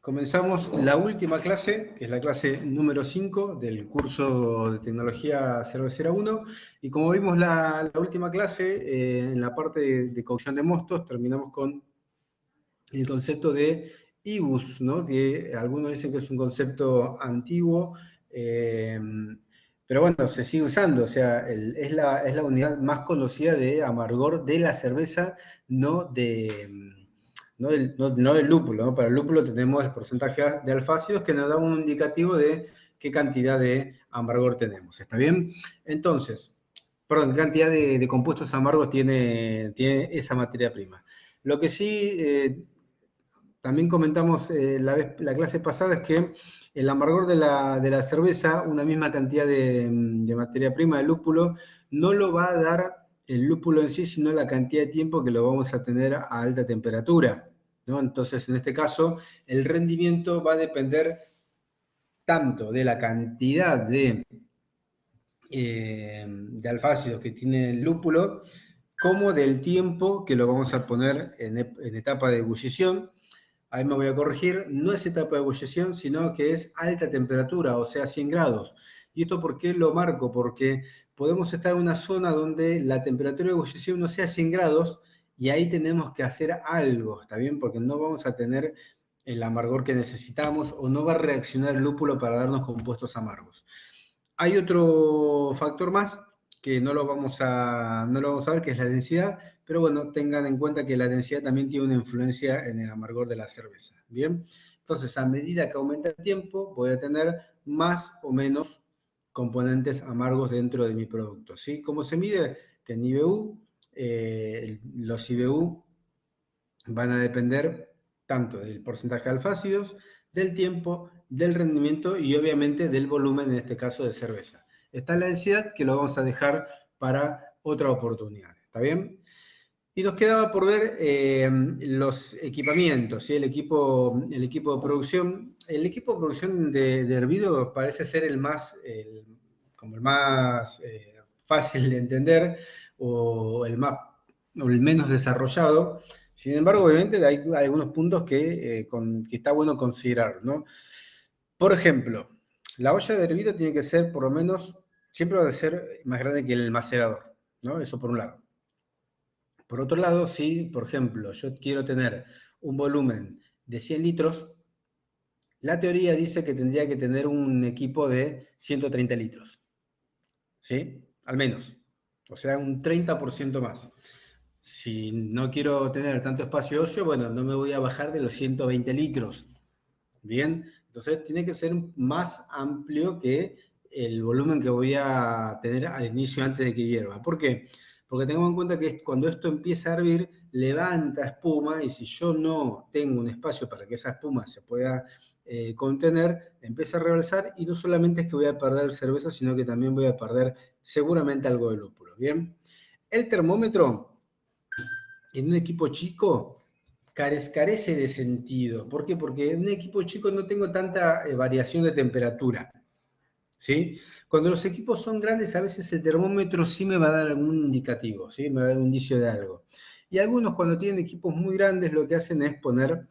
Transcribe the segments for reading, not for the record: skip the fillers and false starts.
Comenzamos la última clase, que es la clase número 5 del curso de Tecnología 001. Y como vimos la última clase, en la parte de cocción de mostos, terminamos con el concepto de IBUS, ¿no? Que algunos dicen que es un concepto antiguo, pero bueno, se sigue usando. O sea, es la unidad más conocida de amargor de la cerveza, no del lúpulo, ¿no? Para el lúpulo tenemos el porcentaje de alfácidos que nos da un indicativo de qué cantidad de amargor tenemos. ¿Está bien? Entonces, perdón, qué cantidad de compuestos amargos tiene esa materia prima. Lo que sí, también comentamos la clase pasada, es que el amargor de la cerveza, una misma cantidad de materia prima de lúpulo, no lo va a dar el lúpulo en sí, sino la cantidad de tiempo que lo vamos a tener a alta temperatura, ¿no? Entonces, en este caso, el rendimiento va a depender tanto de la cantidad de alfácidos que tiene el lúpulo, como del tiempo que lo vamos a poner en etapa de ebullición. Ahí me voy a corregir, no es etapa de ebullición, sino que es alta temperatura, o sea, 100 grados. ¿Y esto por qué lo marco? Porque podemos estar en una zona donde la temperatura de ebullición no sea 100 grados, y ahí tenemos que hacer algo, ¿está bien? Porque no vamos a tener el amargor que necesitamos, o no va a reaccionar el lúpulo para darnos compuestos amargos. Hay otro factor más que no lo vamos a ver, que es la densidad, pero bueno, tengan en cuenta que la densidad también tiene una influencia en el amargor de la cerveza. Bien, entonces a medida que aumenta el tiempo, voy a tener más o menos componentes amargos dentro de mi producto, ¿sí? ¿Cómo se mide? Que en IBU, los IBU van a depender tanto del porcentaje de alfácidos, del tiempo, del rendimiento y obviamente del volumen, en este caso de cerveza. Está la densidad, que lo vamos a dejar para otra oportunidad. ¿Está bien? Y nos quedaba por ver los equipamientos, ¿sí? El equipo de producción. El equipo de producción de hervido parece ser el más fácil de entender, o el menos desarrollado. Sin embargo, obviamente hay algunos puntos que está bueno considerar, ¿no? Por ejemplo, la olla de hervido tiene que ser, por lo menos, siempre va a ser más grande que el macerador, ¿no? Eso por un lado. Por otro lado, si, por ejemplo, yo quiero tener un volumen de 100 litros, la teoría dice que tendría que tener un equipo de 130 litros, ¿sí? Al menos. O sea, un 30% más. Si no quiero tener tanto espacio de ocio, bueno, no me voy a bajar de los 120 litros. Bien, entonces tiene que ser más amplio que el volumen que voy a tener al inicio, antes de que hierva. ¿Por qué? Porque tengamos en cuenta que cuando esto empieza a hervir, levanta espuma, y si yo no tengo un espacio para que esa espuma se pueda contener, empieza a rebalsar, y no solamente es que voy a perder cerveza, sino que también voy a perder seguramente algo de lúpulo. Bien, el termómetro en un equipo chico carece de sentido. ¿Por qué? Porque en un equipo chico no tengo tanta variación de temperatura, ¿sí? Cuando los equipos son grandes, a veces el termómetro sí me va a dar algún indicativo, ¿sí? Me va a dar un indicio de algo. Y algunos, cuando tienen equipos muy grandes, lo que hacen es poner,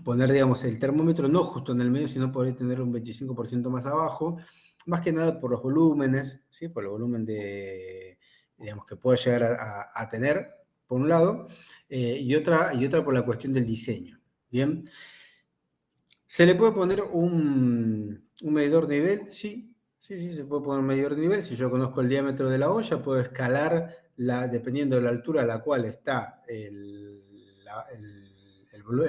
digamos, el termómetro no justo en el medio, sino poder tener un 25% más abajo, más que nada por los volúmenes, ¿sí? Por el volumen digamos, que pueda llegar a tener, por un lado, y otra por la cuestión del diseño. Bien, ¿se le puede poner un medidor de nivel? Sí, se puede poner un medidor de nivel. Si yo conozco el diámetro de la olla, puedo escalar, dependiendo de la altura a la cual está el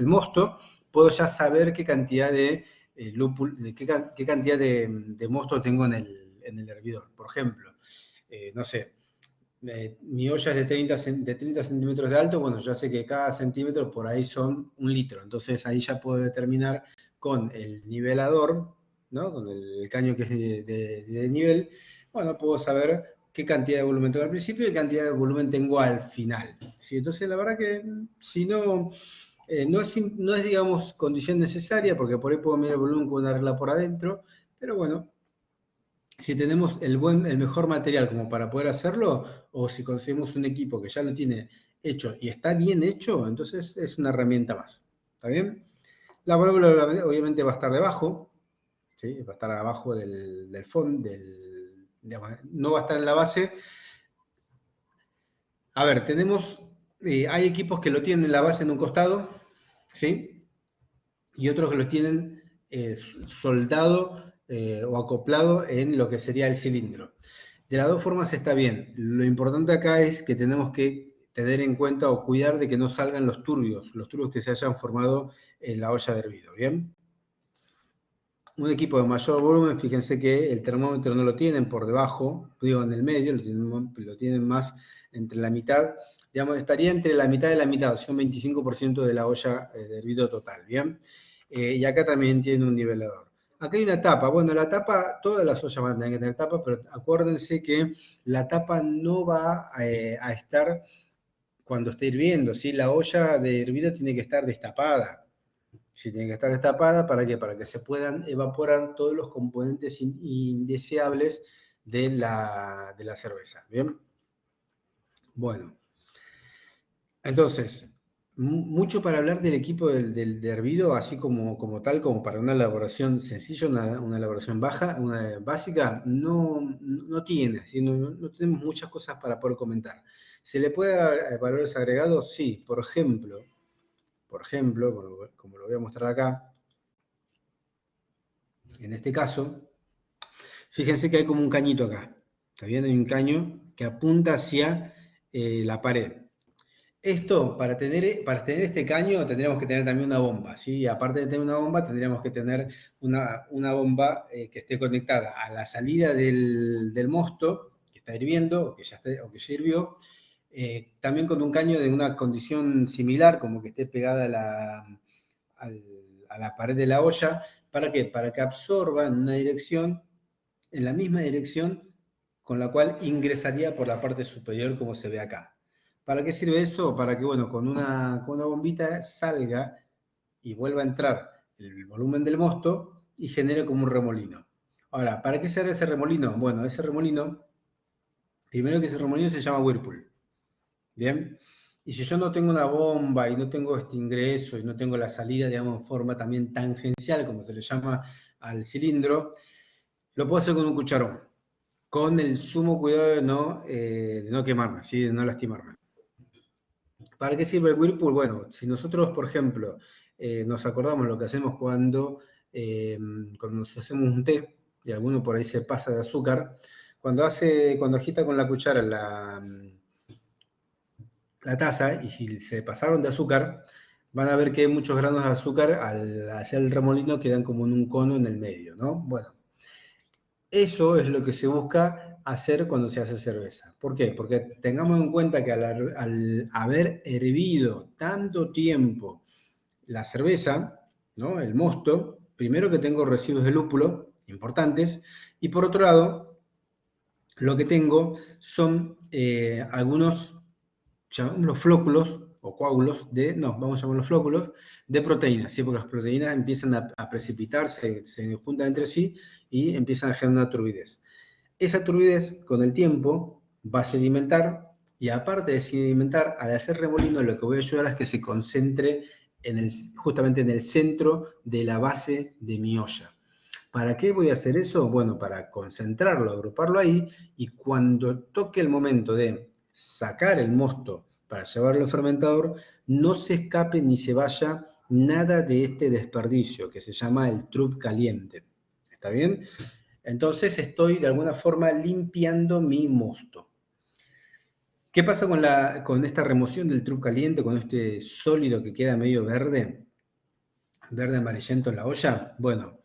mosto, puedo ya saber qué cantidad de qué cantidad de mosto tengo en el hervidor. Por ejemplo, no sé, mi olla es de 30 centímetros de alto, bueno, ya sé que cada centímetro por ahí son 1 litro, entonces ahí ya puedo determinar con el nivelador, ¿no? Con el caño que es de nivel, bueno, puedo saber qué cantidad de volumen tengo al principio y qué cantidad de volumen tengo al final, ¿sí? Entonces la verdad que si no, no es, digamos, condición necesaria, porque por ahí puedo medir el volumen con una regla por adentro, pero bueno, si tenemos el mejor material como para poder hacerlo, o si conseguimos un equipo que ya lo tiene hecho y está bien hecho, entonces es una herramienta más. ¿Está bien? La válvula obviamente va a estar debajo, ¿sí? Va a estar abajo del fondo, digamos, no va a estar en la base. A ver, hay equipos que lo tienen en la base en un costado, ¿sí? Y otros que lo tienen soldado o acoplado en lo que sería el cilindro. De las dos formas está bien. Lo importante acá es que tenemos que tener en cuenta o cuidar de que no salgan los turbios que se hayan formado en la olla de hervido, ¿bien? Un equipo de mayor volumen, fíjense que el termómetro no lo tienen por debajo, digo en el medio, lo tienen más entre la mitad, digamos, estaría entre la mitad y la mitad, o sea, un 25% de la olla de hervido total, ¿bien? Y acá también tiene un nivelador. Acá hay una tapa, bueno, la tapa, todas las ollas van a tener que tener tapa, pero acuérdense que la tapa no va a estar cuando esté hirviendo, ¿sí? La olla de hervido tiene que estar destapada. Sí, tiene que estar destapada, ¿para qué? Para que se puedan evaporar todos los componentes indeseables de la cerveza, ¿bien? Bueno, entonces, mucho para hablar del equipo de hervido, así como tal, como para una elaboración sencilla, una elaboración baja, una básica, no tiene, ¿sí? No tenemos muchas cosas para poder comentar. ¿Se le puede dar valores agregados? Sí, por ejemplo, como lo voy a mostrar acá, en este caso, fíjense que hay como un cañito acá. ¿Está bien? Hay un caño que apunta hacia la pared. Esto, para tener este caño, tendríamos que tener también una bomba, ¿sí? Aparte de tener una bomba, tendríamos que tener una bomba que esté conectada a la salida del mosto, que está hirviendo, o que ya hirvió, también con un caño de una condición similar, como que esté pegada a la pared de la olla. ¿Para qué? Para que absorba en una dirección, en la misma dirección con la cual ingresaría por la parte superior como se ve acá. ¿Para qué sirve eso? Para que, bueno, con una bombita salga y vuelva a entrar el volumen del mosto y genere como un remolino. Ahora, ¿para qué sirve ese remolino? Bueno, ese remolino, primero que ese remolino se llama Whirlpool, ¿bien? Y si yo no tengo una bomba y no tengo este ingreso y no tengo la salida, digamos, en forma también tangencial, como se le llama al cilindro, lo puedo hacer con un cucharón, con el sumo cuidado de no quemarme, ¿sí? De no lastimarme. ¿Para qué sirve el Whirlpool? Bueno, si nosotros, por ejemplo, nos acordamos lo que hacemos cuando nos hacemos un té, y alguno por ahí se pasa de azúcar, cuando agita con la cuchara la taza, y si se pasaron de azúcar, van a ver que hay muchos granos de azúcar al hacer el remolino quedan como en un cono en el medio, ¿no? Bueno, eso es lo que se busca hacer cuando se hace cerveza. ¿Por qué? Porque tengamos en cuenta que al haber hervido tanto tiempo la cerveza, ¿no? El mosto, primero que tengo residuos de lúpulo importantes, y por otro lado, lo que tengo son algunos, llamémoslos flóculos o coágulos vamos a llamarlos flóculos de proteínas, ¿sí? Porque las proteínas empiezan a precipitarse, se juntan entre sí y empiezan a generar una turbidez. Esa turbidez con el tiempo va a sedimentar y aparte de sedimentar, al hacer remolino lo que voy a ayudar es que se concentre justamente en el centro de la base de mi olla. ¿Para qué voy a hacer eso? Bueno, para concentrarlo, agruparlo ahí y cuando toque el momento de sacar el mosto para llevarlo al fermentador, no se escape ni se vaya nada de este desperdicio que se llama el trup caliente. ¿Está bien? Entonces estoy de alguna forma limpiando mi mosto. ¿Qué pasa con esta remoción del trup caliente, con este sólido que queda medio verde amarillento en la olla? Bueno,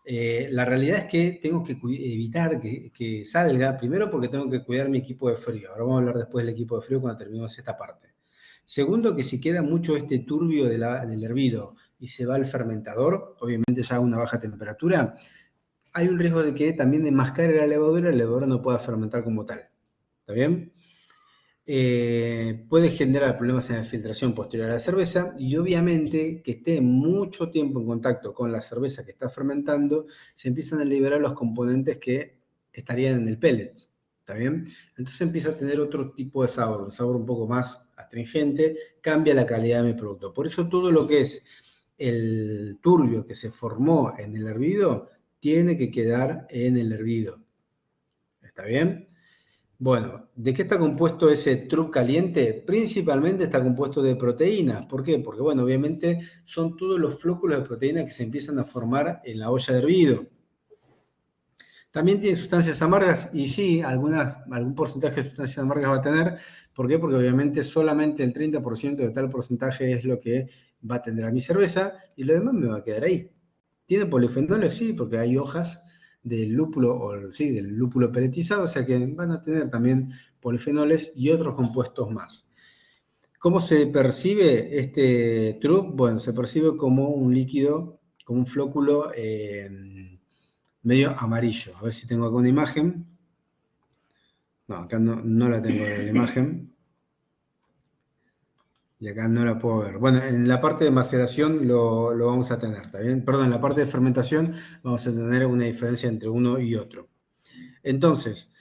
la realidad es que tengo que evitar que salga, primero porque tengo que cuidar mi equipo de frío. Ahora vamos a hablar después del equipo de frío cuando terminemos esta parte. Segundo, que si queda mucho este turbio del hervido y se va al fermentador, obviamente ya a una baja temperatura, hay un riesgo de que también enmascare la levadura no pueda fermentar como tal. ¿Está bien? Puede generar problemas en la filtración posterior a la cerveza y obviamente que esté mucho tiempo en contacto con la cerveza que está fermentando, se empiezan a liberar los componentes que estarían en el pellet. ¿Está bien? Entonces empieza a tener otro tipo de sabor, un sabor un poco más astringente, cambia la calidad de mi producto. Por eso todo lo que es el turbio que se formó en el hervido tiene que quedar en el hervido. ¿Está bien? Bueno, ¿de qué está compuesto ese truc caliente? Principalmente está compuesto de proteínas. ¿Por qué? Porque, bueno, obviamente son todos los flóculos de proteína que se empiezan a formar en la olla de hervido. También tiene sustancias amargas y sí, algún porcentaje de sustancias amargas va a tener. ¿Por qué? Porque obviamente solamente el 30% de tal porcentaje es lo que va a tener a mi cerveza y lo demás me va a quedar ahí. ¿Tiene polifenoles? Sí, porque hay hojas del lúpulo, o sí, del lúpulo peletizado, o sea que van a tener también polifenoles y otros compuestos más. ¿Cómo se percibe este truc? Bueno, se percibe como un líquido, como un flóculo medio amarillo. A ver si tengo alguna imagen. No, acá no la tengo en la imagen. Y acá no la puedo ver. Bueno, en la parte de maceración lo vamos a tener, ¿está bien? Perdón, en la parte de fermentación vamos a tener una diferencia entre uno y otro. Entonces,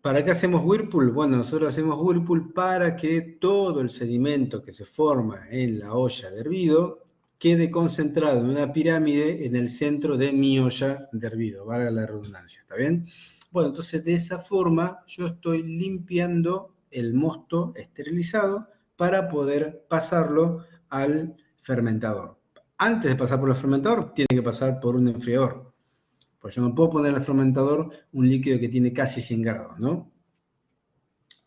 ¿para qué hacemos Whirlpool? Bueno, nosotros hacemos Whirlpool para que todo el sedimento que se forma en la olla de hervido quede concentrado en una pirámide en el centro de mi olla de hervido, valga la redundancia, ¿está bien? Bueno, entonces de esa forma yo estoy limpiando el mosto esterilizado para poder pasarlo al fermentador. Antes de pasar por el fermentador, tiene que pasar por un enfriador. Pues yo no puedo poner al fermentador un líquido que tiene casi 100 grados, ¿no?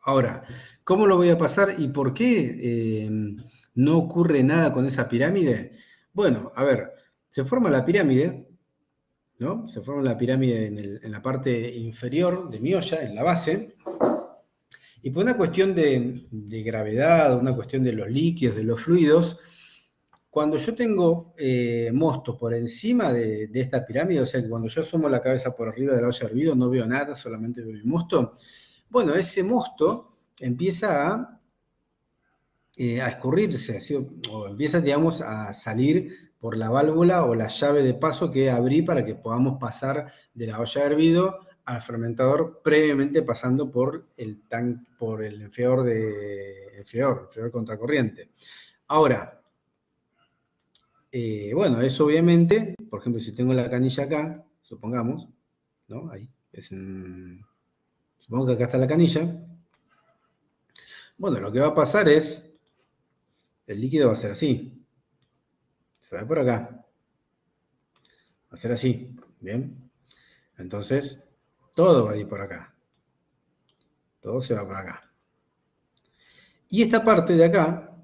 Ahora, ¿cómo lo voy a pasar y por qué no ocurre nada con esa pirámide? Bueno, a ver, se forma la pirámide, ¿no? Se forma la pirámide en la parte inferior de mi olla, en la base, y por una cuestión de gravedad, una cuestión de los líquidos, de los fluidos, cuando yo tengo mosto por encima de esta pirámide, o sea que cuando yo asomo la cabeza por arriba de la olla de hervido no veo nada, solamente veo el mosto, bueno, ese mosto empieza a escurrirse, ¿sí? O empieza, digamos, a salir por la válvula o la llave de paso que abrí para que podamos pasar de la olla de hervido al fermentador, previamente pasando por el enfriador contracorriente. Ahora, bueno, eso obviamente, por ejemplo, si tengo la canilla acá, supongamos, ¿no? Ahí, supongo que acá está la canilla. Bueno, lo que va a pasar es, el líquido va a ser así. Se va por acá. Va a ser así, ¿bien? Entonces, todo va a ir por acá. Todo se va por acá. Y esta parte de acá,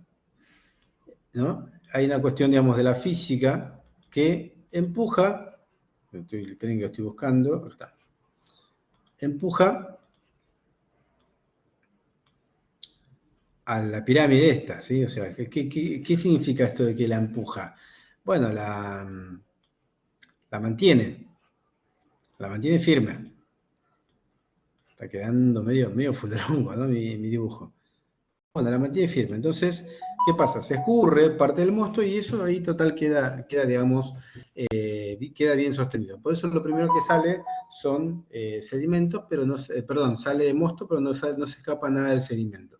¿no? Hay una cuestión, digamos, de la física que empuja, esperen que lo estoy buscando, acá está. Empuja a la pirámide esta, ¿sí? O sea, ¿qué significa esto de que la empuja? Bueno, la mantiene firme. Está quedando medio fulderongo, ¿no? Mi dibujo. Bueno, la mantiene firme. Entonces, ¿qué pasa? Se escurre parte del mosto y eso ahí total queda digamos, queda bien sostenido. Por eso lo primero que sale son sedimentos, pero no, perdón, sale mosto, pero no se escapa nada del sedimento.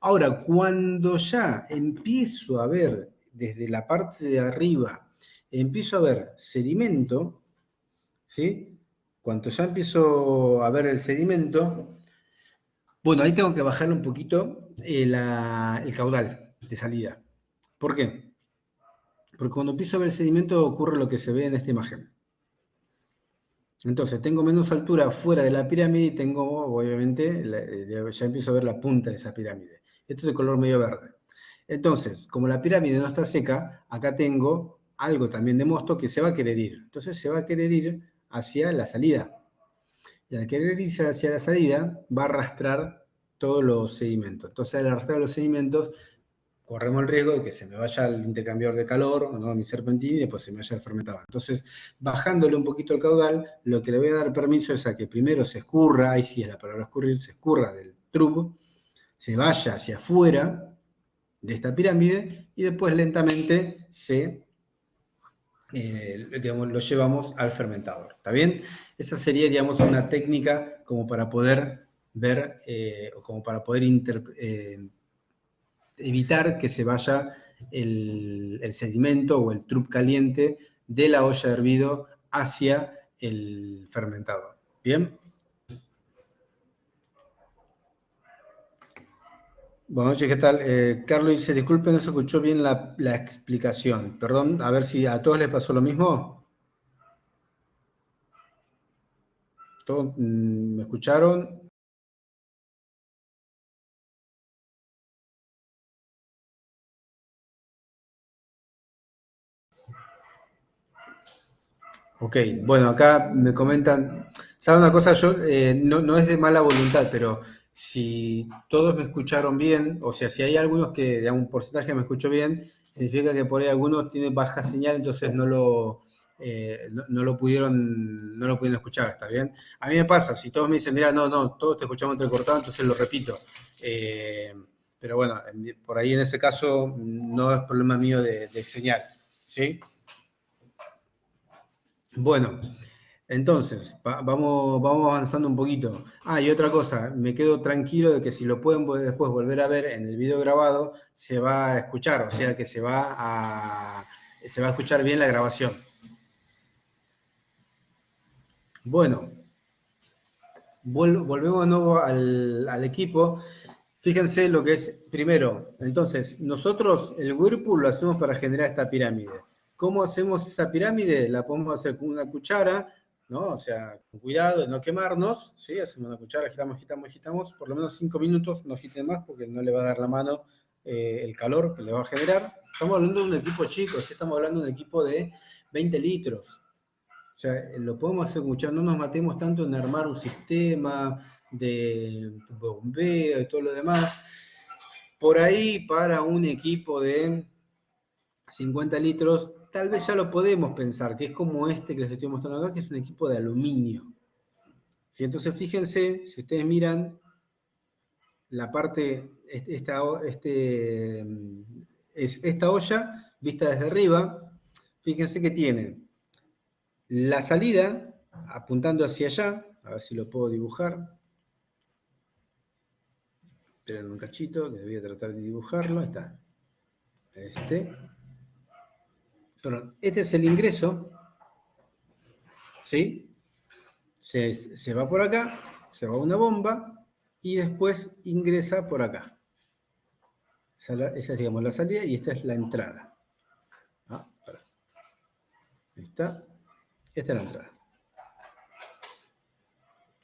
Ahora, cuando ya empiezo a ver desde la parte de arriba, empiezo a ver sedimento, ¿sí? Cuando ya empiezo a ver el sedimento, bueno, ahí tengo que bajarle un poquito el caudal de salida. ¿Por qué? Porque cuando empiezo a ver el sedimento ocurre lo que se ve en esta imagen. Entonces, tengo menos altura fuera de la pirámide y tengo, obviamente, ya empiezo a ver la punta de esa pirámide. Esto es de color medio verde. Entonces, como la pirámide no está seca, acá tengo algo también de mosto que se va a querer ir. Entonces, se va a querer ir hacia la salida. Y al querer irse hacia la salida, va a arrastrar todos los sedimentos. Entonces, al arrastrar los sedimentos, corremos el riesgo de que se me vaya el intercambiador de calor, ¿no? Mi serpentín, y después se me vaya el fermentador. Entonces, bajándole un poquito el caudal, lo que le voy a dar permiso es a que primero se escurra, ahí sí es la palabra escurrir, se escurra del truco, se vaya hacia afuera de esta pirámide y después lentamente digamos, lo llevamos al fermentador. ¿Está bien? Esa sería, digamos, una técnica como para poder ver, o como para poder evitar que se vaya el sedimento o el trup caliente de la olla de hervido hacia el fermentador. ¿Bien? Buenas noches, ¿qué tal? Carlos dice, disculpe, no se escuchó bien la explicación. Perdón, a ver si a todos les pasó lo mismo. ¿Todos me escucharon? Ok, bueno, acá me comentan, ¿saben una cosa? Yo no es de mala voluntad, pero si todos me escucharon bien, o sea, si hay algunos que, digamos, un porcentaje me escuchó bien, significa que por ahí algunos tienen baja señal, entonces no lo pudieron escuchar, ¿está bien? A mí me pasa, si todos me dicen, mira, no, todos te escuchamos entrecortado, entonces lo repito. Eh, pero bueno, por ahí en ese caso no es problema mío de señal, ¿sí? Bueno, entonces, vamos avanzando un poquito. Ah, y otra cosa, me quedo tranquilo de que si lo pueden después volver a ver en el video grabado, se va a escuchar, o sea que se va a escuchar bien la grabación. Bueno, volvemos de nuevo al equipo. Fíjense lo que es, primero, entonces, nosotros el Whirlpool lo hacemos para generar esta pirámide. ¿Cómo hacemos esa pirámide? La podemos hacer con una cuchara, ¿no? O sea, con cuidado de no quemarnos, ¿sí? Hacemos una cuchara, agitamos, por lo menos 5 minutos, no agiten más porque no le va a dar la mano el calor que le va a generar. Estamos hablando de un equipo chico, ¿sí? Estamos hablando de un equipo de 20 litros. O sea, lo podemos hacer mucho, no nos matemos tanto en armar un sistema de bombeo y todo lo demás. Por ahí, para un equipo de 50 litros, tal vez ya lo podemos pensar, que es como este que les estoy mostrando acá, que es un equipo de aluminio. ¿Sí? Entonces, fíjense, si ustedes miran la parte, esta olla, vista desde arriba, fíjense que tiene la salida apuntando hacia allá, a ver si lo puedo dibujar. Esperen un cachito, que voy a tratar de dibujarlo. Ahí está. Perdón, este es el ingreso, ¿sí? Se va por acá, se va a una bomba y después ingresa por acá. Esa es, digamos, la salida y esta es la entrada. Ah, ahí está. Esta es la entrada.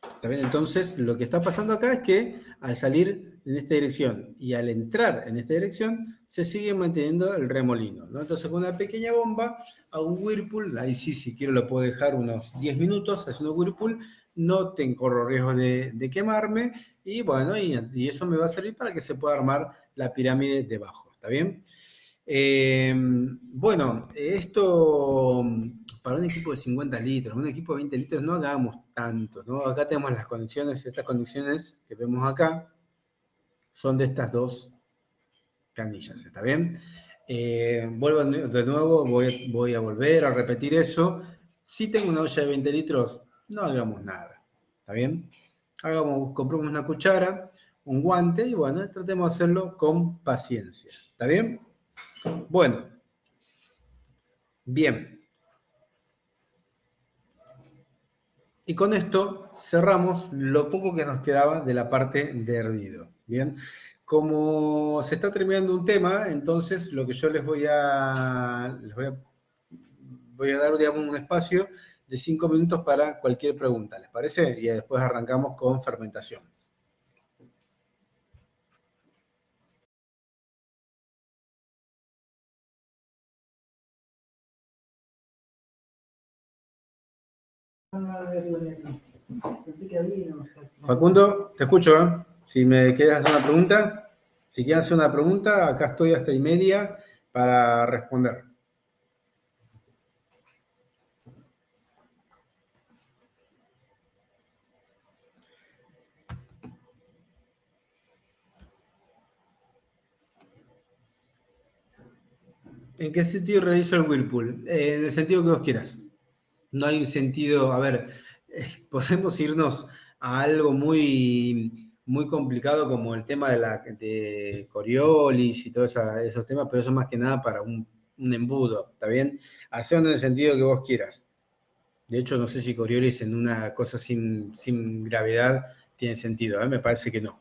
¿Está bien? Entonces, lo que está pasando acá es que al salir en esta dirección y al entrar en esta dirección, se sigue manteniendo el remolino, ¿no? Entonces, con una pequeña bomba, a un Whirlpool, ahí sí, si quiero lo puedo dejar unos 10 minutos haciendo Whirlpool, no corro riesgo de quemarme, y bueno, y eso me va a servir para que se pueda armar la pirámide debajo, ¿está bien? Bueno, esto para un equipo de 50 litros, un equipo de 20 litros no hagamos tanto, ¿no? Acá tenemos las conexiones, estas conexiones que vemos acá son de estas dos canillas, ¿está bien? Vuelvo de nuevo, voy a volver a repetir eso. Si tengo una olla de 20 litros, no hagamos nada, ¿está bien? Compremos una cuchara, un guante y bueno, tratemos de hacerlo con paciencia, ¿está bien? Bueno, bien. Y con esto cerramos lo poco que nos quedaba de la parte de hervido. Bien, como se está terminando un tema, entonces lo que yo voy a dar, digamos, un espacio de 5 minutos para cualquier pregunta, ¿les parece? Y después arrancamos con fermentación. Facundo, te escucho, ¿eh? Si me quieres hacer una pregunta, si quieres hacer una pregunta, acá estoy hasta y media para responder. ¿En qué sentido realizo el Whirlpool? En el sentido que vos quieras. No hay un sentido, a ver, podemos irnos a algo muy, muy complicado como el tema de Coriolis y todos esos temas, pero eso más que nada para un embudo, ¿está bien? Hacerlo en el sentido que vos quieras. De hecho, no sé si Coriolis en una cosa sin gravedad tiene sentido, me parece que no.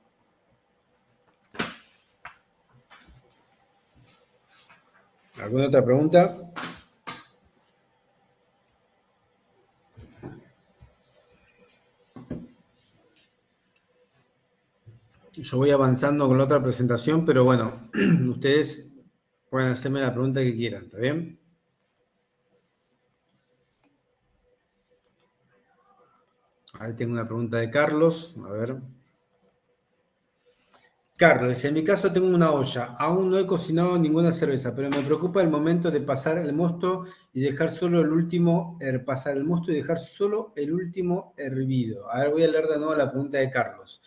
¿Alguna otra pregunta? Yo voy avanzando con la otra presentación, pero bueno, ustedes pueden hacerme la pregunta que quieran, ¿está bien? Ahí tengo una pregunta de Carlos, a ver. Carlos dice, en mi caso tengo una olla, aún no he cocinado ninguna cerveza, pero me preocupa el momento de pasar el mosto y dejar solo el último, pasar el mosto y dejar solo el último hervido. A ver, voy a leer de nuevo la pregunta de Carlos.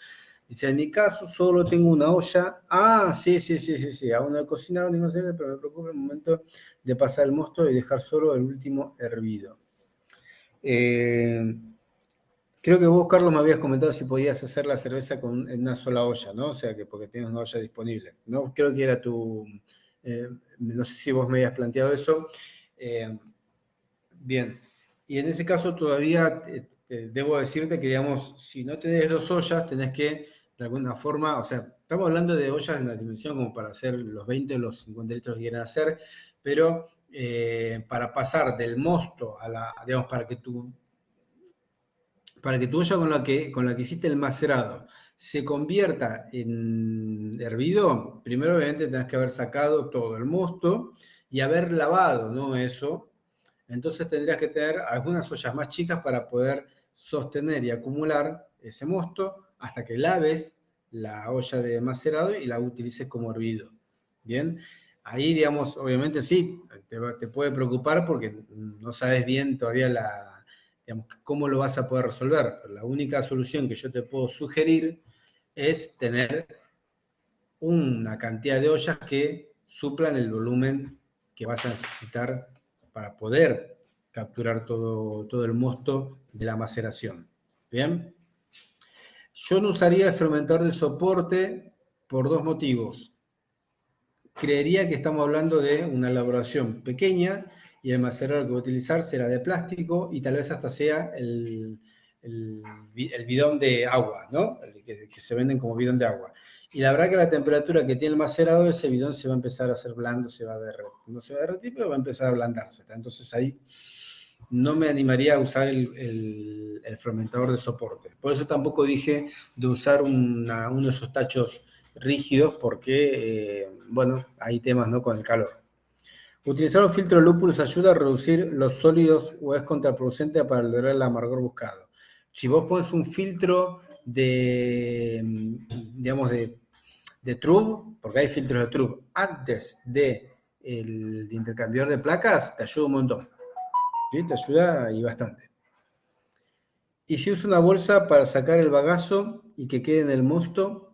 Dice, en mi caso solo tengo una olla. Ah, sí. Aún no he cocinado ninguna cerveza, pero me preocupa el momento de pasar el mosto y dejar solo el último hervido. Creo que vos, Carlos, me habías comentado si podías hacer la cerveza en una sola olla, ¿no? O sea, que porque tienes una olla disponible, ¿no? Creo que era no sé si vos me habías planteado eso. Bien, y en ese caso todavía debo decirte que, digamos, si no tenés dos ollas, tenés que, de alguna forma, o sea, estamos hablando de ollas en la dimensión como para hacer los 20 o los 50 litros que quieran hacer, pero para pasar del mosto digamos, para que tu olla con la que hiciste el macerado se convierta en hervido, primero obviamente tenés que haber sacado todo el mosto y haber lavado, ¿no? Eso. Entonces tendrías que tener algunas ollas más chicas para poder sostener y acumular ese mosto hasta que laves la olla de macerado y la utilices como hervido. Bien, ahí digamos, obviamente sí, te puede preocupar porque no sabes bien todavía digamos, cómo lo vas a poder resolver. Pero la única solución que yo te puedo sugerir es tener una cantidad de ollas que suplan el volumen que vas a necesitar para poder capturar todo el mosto de la maceración. ¿Bien? Yo no usaría el fermentador de soporte por dos motivos. Creería que estamos hablando de una elaboración pequeña y el macerador que voy a utilizar será de plástico y tal vez hasta sea el bidón de agua, ¿no? Que se venden como bidón de agua. Y la verdad que la temperatura que tiene el macerador, ese bidón se va a empezar a hacer blando, se va a derretir. No se va a derretir, pero va a empezar a ablandarse. Entonces ahí no me animaría a usar el fermentador de soporte. Por eso tampoco dije de usar uno de esos tachos rígidos porque, bueno, hay temas, ¿no?, con el calor. ¿Utilizar un filtro de lúpulos ayuda a reducir los sólidos o es contraproducente para lograr el amargor buscado? Si vos pones un filtro digamos, de Trub, porque hay filtros de Trub, antes de el intercambiador de placas, te ayuda un montón. ¿Sí? Te ayuda y bastante. Y si uso una bolsa para sacar el bagazo y que quede en el mosto,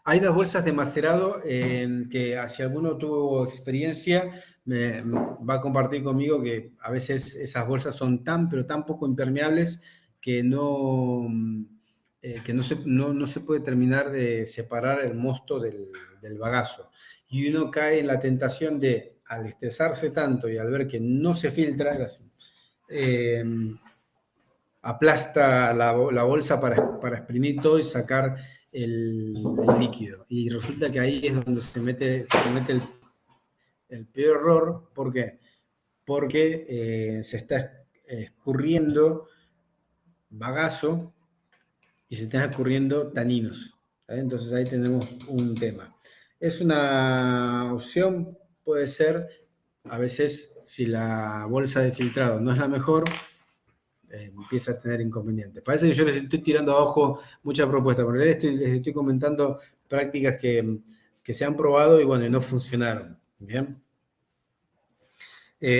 hay unas bolsas de macerado que si alguno tuvo experiencia, va a compartir conmigo que a veces esas bolsas son pero tan poco impermeables que no se puede terminar de separar el mosto del bagazo. Y uno cae en la tentación de, al estresarse tanto y al ver que no se filtra, aplasta la bolsa para exprimir todo y sacar el líquido. Y resulta que ahí es donde se comete el peor error. ¿Por qué? Porque se está escurriendo bagazo y se están escurriendo taninos. ¿Vale? Entonces ahí tenemos un tema. Es una opción, puede ser, a veces si la bolsa de filtrado no es la mejor, empieza a tener inconvenientes. Parece que yo les estoy tirando abajo muchas propuestas, pero les estoy comentando prácticas que se han probado y bueno, y no funcionaron. Bien.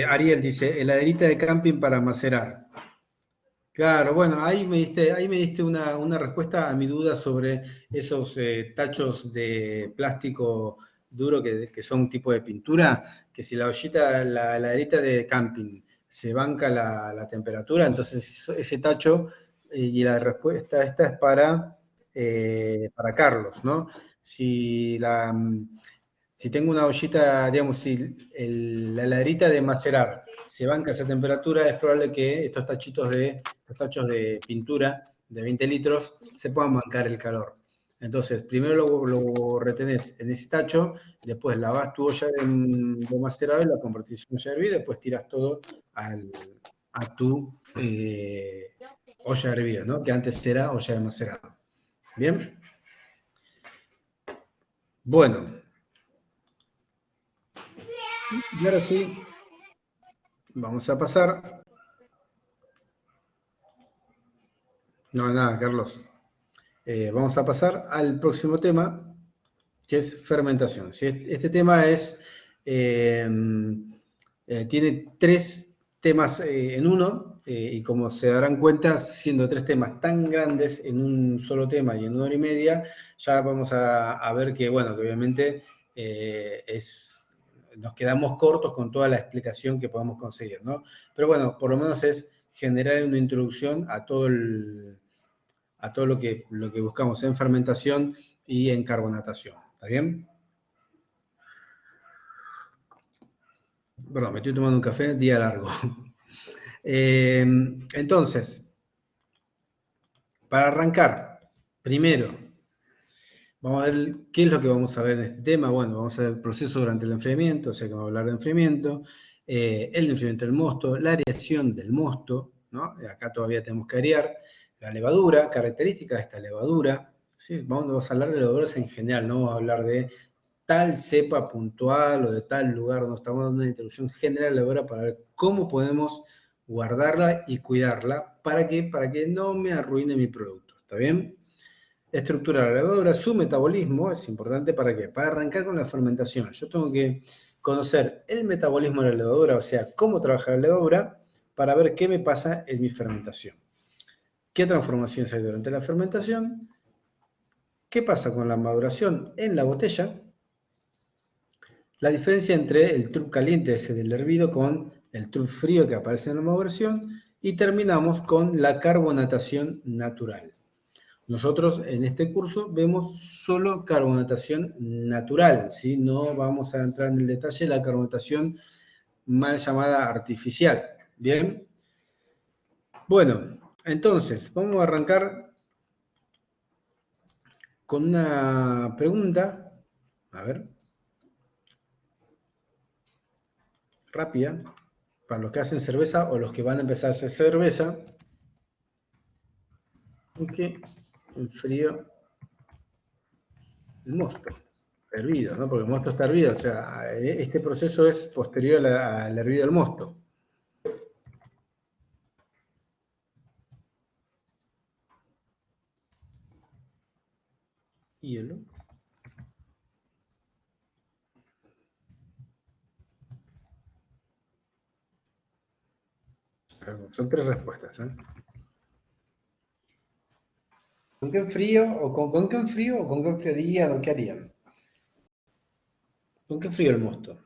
Ariel dice, heladerita de camping para macerar. Claro, bueno, ahí me diste una respuesta a mi duda sobre esos tachos de plástico duro que son un tipo de pintura, que si la ollita, la heladerita de camping se banca la temperatura, entonces ese tacho, y la respuesta esta es para para Carlos, ¿no? Si tengo una ollita, digamos, si la heladera de macerar se banca a esa temperatura, es probable que estos tachos de pintura de 20 litros se puedan bancar el calor. Entonces, primero lo retenés en ese tacho, después lavas tu olla de macerado y la convertís en olla hervida, después tiras todo a tu olla hervida, ¿no? Que antes era olla de macerado. ¿Bien? Bueno. Y ahora sí, vamos a pasar. No, nada, Carlos. Vamos a pasar al próximo tema, que es fermentación. ¿Sí? Este tema tiene tres temas en uno, y como se darán cuenta, siendo tres temas tan grandes en un solo tema y en 1 hora y media, ya vamos a ver que, bueno, que obviamente nos quedamos cortos con toda la explicación que podemos conseguir, ¿no? Pero bueno, por lo menos es generar una introducción a todo lo que buscamos en fermentación y en carbonatación. ¿Está bien? Perdón, me estoy tomando un café, día largo. Entonces, para arrancar, primero, vamos a ver qué es lo que vamos a ver en este tema. Bueno, vamos a ver el proceso durante el enfriamiento, o sea que vamos a hablar de enfriamiento, el enfriamiento del mosto, la aireación del mosto, ¿no? Acá todavía tenemos que airear, la levadura, características de esta levadura, ¿sí? Vamos a hablar de levaduras en general, no vamos a hablar de tal cepa puntual o de tal lugar, no estamos dando una introducción general a la levadura para ver cómo podemos guardarla y cuidarla para que no me arruine mi producto, ¿está bien? Estructura de la levadura, su metabolismo es importante para qué? Para arrancar con la fermentación. Yo tengo que conocer el metabolismo de la levadura, o sea, cómo trabaja la levadura, para ver qué me pasa en mi fermentación. ¿Qué transformaciones hay durante la fermentación? ¿Qué pasa con la maduración en la botella? La diferencia entre el truc caliente, ese del hervido, con el truc frío que aparece en la maduración, y terminamos con la carbonatación natural. Nosotros en este curso vemos solo carbonatación natural, ¿sí? No vamos a entrar en el detalle de la carbonatación mal llamada artificial. ¿Bien? Bueno, entonces, vamos a arrancar con una pregunta, a ver, rápida, para los que hacen cerveza o los que van a empezar a hacer cerveza. Que enfrío el mosto, hervido, ¿no? Porque el mosto está hervido, o sea, este proceso es posterior al hervido del mosto. Hielo. Son tres respuestas, ¿eh? ¿Con qué enfrío o con qué enfrío o con qué enfriaría o qué harían? ¿Con qué frío el mosto?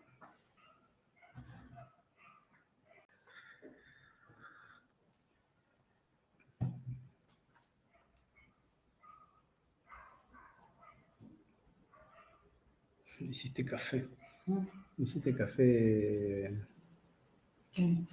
Hiciste café. Hiciste café. ¿Eh?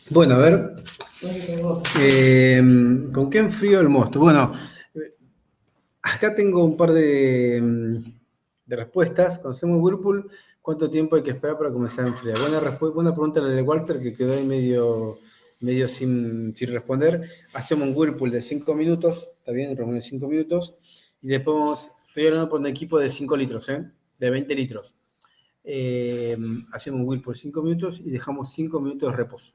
Bueno, a ver. ¿Con qué enfrío el mosto? Bueno, acá tengo un par de respuestas. Conocemos Whirlpool. ¿Cuánto tiempo hay que esperar para comenzar a enfriar? Buena pregunta la de Walter, que quedó ahí medio sin responder. Hacemos un Whirlpool de 5 minutos, está bien, de 5 minutos. Y después estoy hablando por un equipo de 5 litros, de 20 litros. Hacemos un Whirlpool de 5 minutos y dejamos 5 minutos de reposo.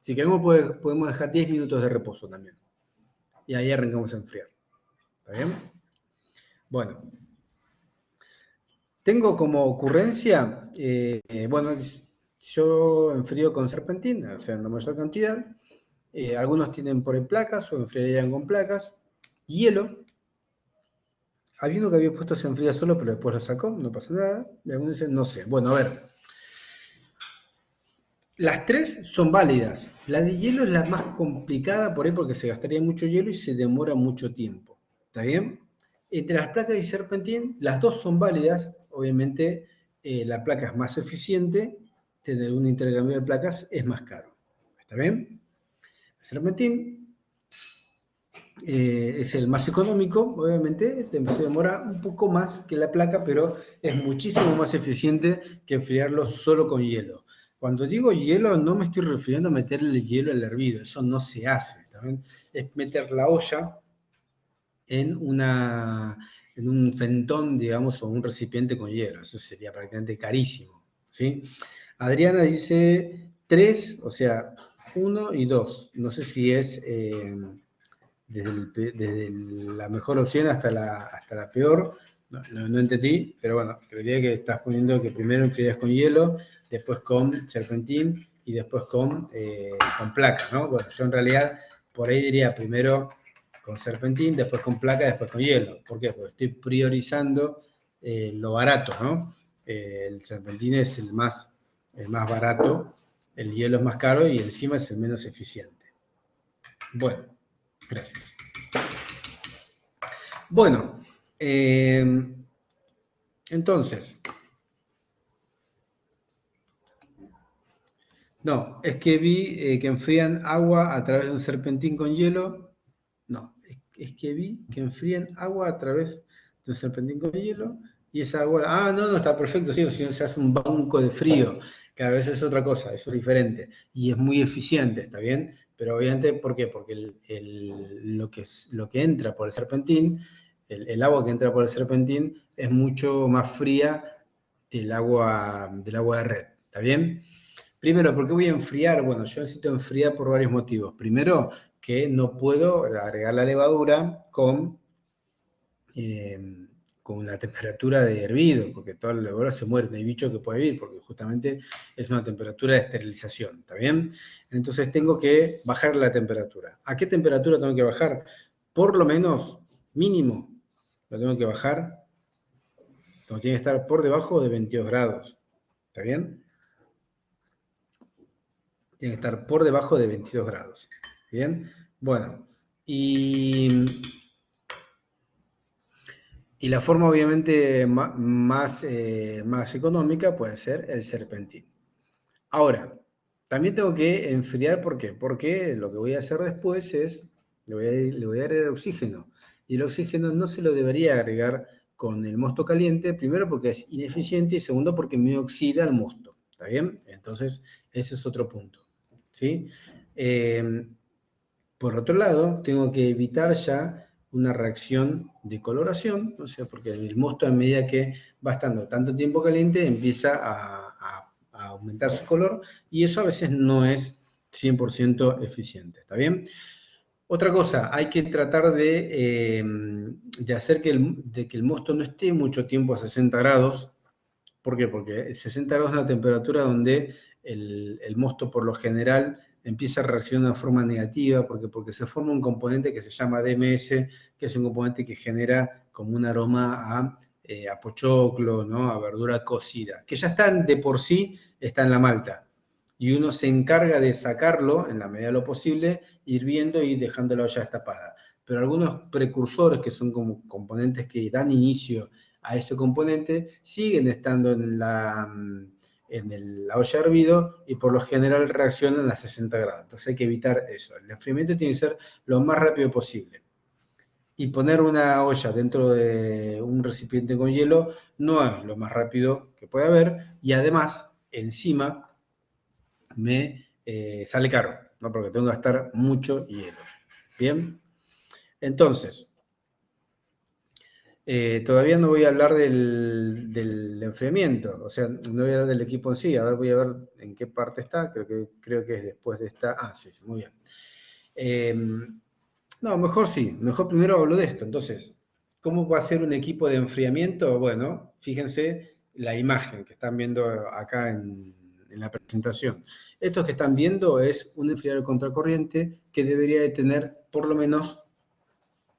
Si queremos podemos dejar 10 minutos de reposo también. Y ahí arrancamos a enfriar. ¿Está bien? Bueno. Tengo como ocurrencia, bueno, yo enfrío con serpentina, o sea, en la mayor cantidad. Algunos tienen por ahí placas o enfriarían con placas. Hielo. Había uno que había puesto se enfría solo, pero después lo sacó, no pasa nada. Y algunos dicen, no sé. Bueno, a ver. Las tres son válidas. La de hielo es la más complicada por ahí porque se gastaría mucho hielo y se demora mucho tiempo. ¿Está bien? Entre las placas y serpentín, las dos son válidas. Obviamente, la placa es más eficiente. Tener un intercambio de placas es más caro. ¿Está bien? El serpentín es el más económico, obviamente, se demora un poco más que la placa, pero es muchísimo más eficiente que enfriarlo solo con hielo. Cuando digo hielo, no me estoy refiriendo a meterle hielo al hervido, eso no se hace, ¿también? Es meter la olla en, en un fentón, digamos, o un recipiente con hielo, eso sería prácticamente carísimo, ¿sí? Adriana dice 3, o sea, 1 y 2, no sé si es... desde la mejor opción hasta la peor, no entendí, pero bueno, creería que estás poniendo que primero enfriarías con hielo, después con serpentín y después con placa, ¿no? Bueno, yo en realidad por ahí diría primero con serpentín, después con placa, después con hielo. ¿Por qué? Porque estoy priorizando lo barato, ¿no? El serpentín es el más barato, el hielo es más caro y encima es el menos eficiente. Bueno, gracias. Bueno, entonces, no, es que vi que enfrían agua a través de un serpentín con hielo. No, es que vi que enfrían agua a través de un serpentín con hielo y esa agua. Ah, no, está perfecto, sí, o si no se hace un banco de frío, que a veces es otra cosa, eso es diferente y es muy eficiente, ¿está bien? Pero obviamente, ¿por qué? Porque lo que entra por el serpentín, el agua que entra por el serpentín es mucho más fría del agua de red, ¿está bien? Primero, ¿por qué voy a enfriar? Bueno, yo necesito enfriar por varios motivos. Primero, que no puedo agregar la levadura eh, con la temperatura de hervido, porque toda la levadura se muere, no hay bicho que pueda vivir, porque justamente es una temperatura de esterilización, ¿está bien? Entonces tengo que bajar la temperatura. ¿A qué temperatura tengo que bajar? Por lo menos, mínimo, lo tengo que bajar, tiene que estar por debajo de 22 grados, ¿está bien? Tiene que estar por debajo de 22 grados. Bien, bueno, y, y la forma obviamente más económica puede ser el serpentín. Ahora, también tengo que enfriar, ¿por qué? Porque lo que voy a hacer después es, le voy a agregar oxígeno. Y el oxígeno no se lo debería agregar con el mosto caliente, primero porque es ineficiente y segundo porque me oxida el mosto. ¿Está bien? Entonces, ese es otro punto. ¿Sí? Eh, Por otro lado, tengo que evitar ya una reacción de coloración, o sea, porque el mosto a medida que va estando tanto tiempo caliente empieza a aumentar su color y eso a veces no es 100% eficiente, ¿está bien? Otra cosa, hay que tratar de hacer de que el mosto no esté mucho tiempo a 60 grados. ¿Por qué? Porque 60 grados es una temperatura donde el mosto por lo general empieza a reaccionar de una forma negativa, porque se forma un componente que se llama DMS, que es un componente que genera como un aroma a pochoclo, ¿no? A verdura cocida, que ya de por sí está en la malta. Y uno se encarga de sacarlo en la medida de lo posible, hirviendo y dejando la olla destapada. Pero algunos precursores, que son como componentes que dan inicio a ese componente, siguen estando la olla hervido y por lo general reaccionan a 60 grados. Entonces hay que evitar eso. El enfriamiento tiene que ser lo más rápido posible. Y poner una olla dentro de un recipiente con hielo no es lo más rápido que puede haber y además encima me sale caro, ¿no? Porque tengo que gastar mucho hielo. Bien, entonces, todavía no voy a hablar del enfriamiento, o sea, no voy a hablar del equipo en sí, a ver, voy a ver en qué parte está, creo que es después de esta, sí, muy bien. Eh, no, mejor sí, mejor primero hablo de esto, entonces, ¿cómo va a ser un equipo de enfriamiento? Bueno, fíjense la imagen que están viendo acá en la presentación. Esto que están viendo es un enfriador contracorriente que debería de tener por lo menos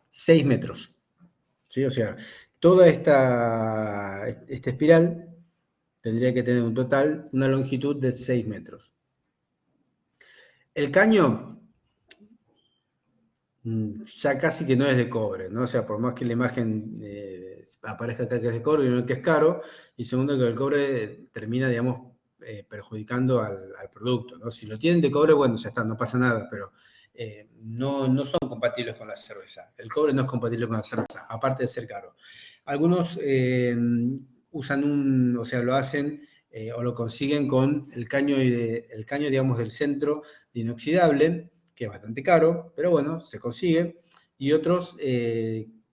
6 metros. ¿Sí? O sea, toda esta espiral tendría que tener un total, una longitud de 6 metros. El caño ya casi que no es de cobre, ¿no? O sea, por más que la imagen aparezca acá que es de cobre, primero que es caro, y segundo que el cobre termina, digamos, perjudicando al producto, ¿no? Si lo tienen de cobre, bueno, ya está, no pasa nada, pero no son compatibles con la cerveza. El cobre no es compatible con la cerveza, aparte de ser caro. Algunos usan o sea, lo hacen o lo consiguen con el caño, digamos, del centro de inoxidable, que es bastante caro, pero bueno, se consigue. Y otros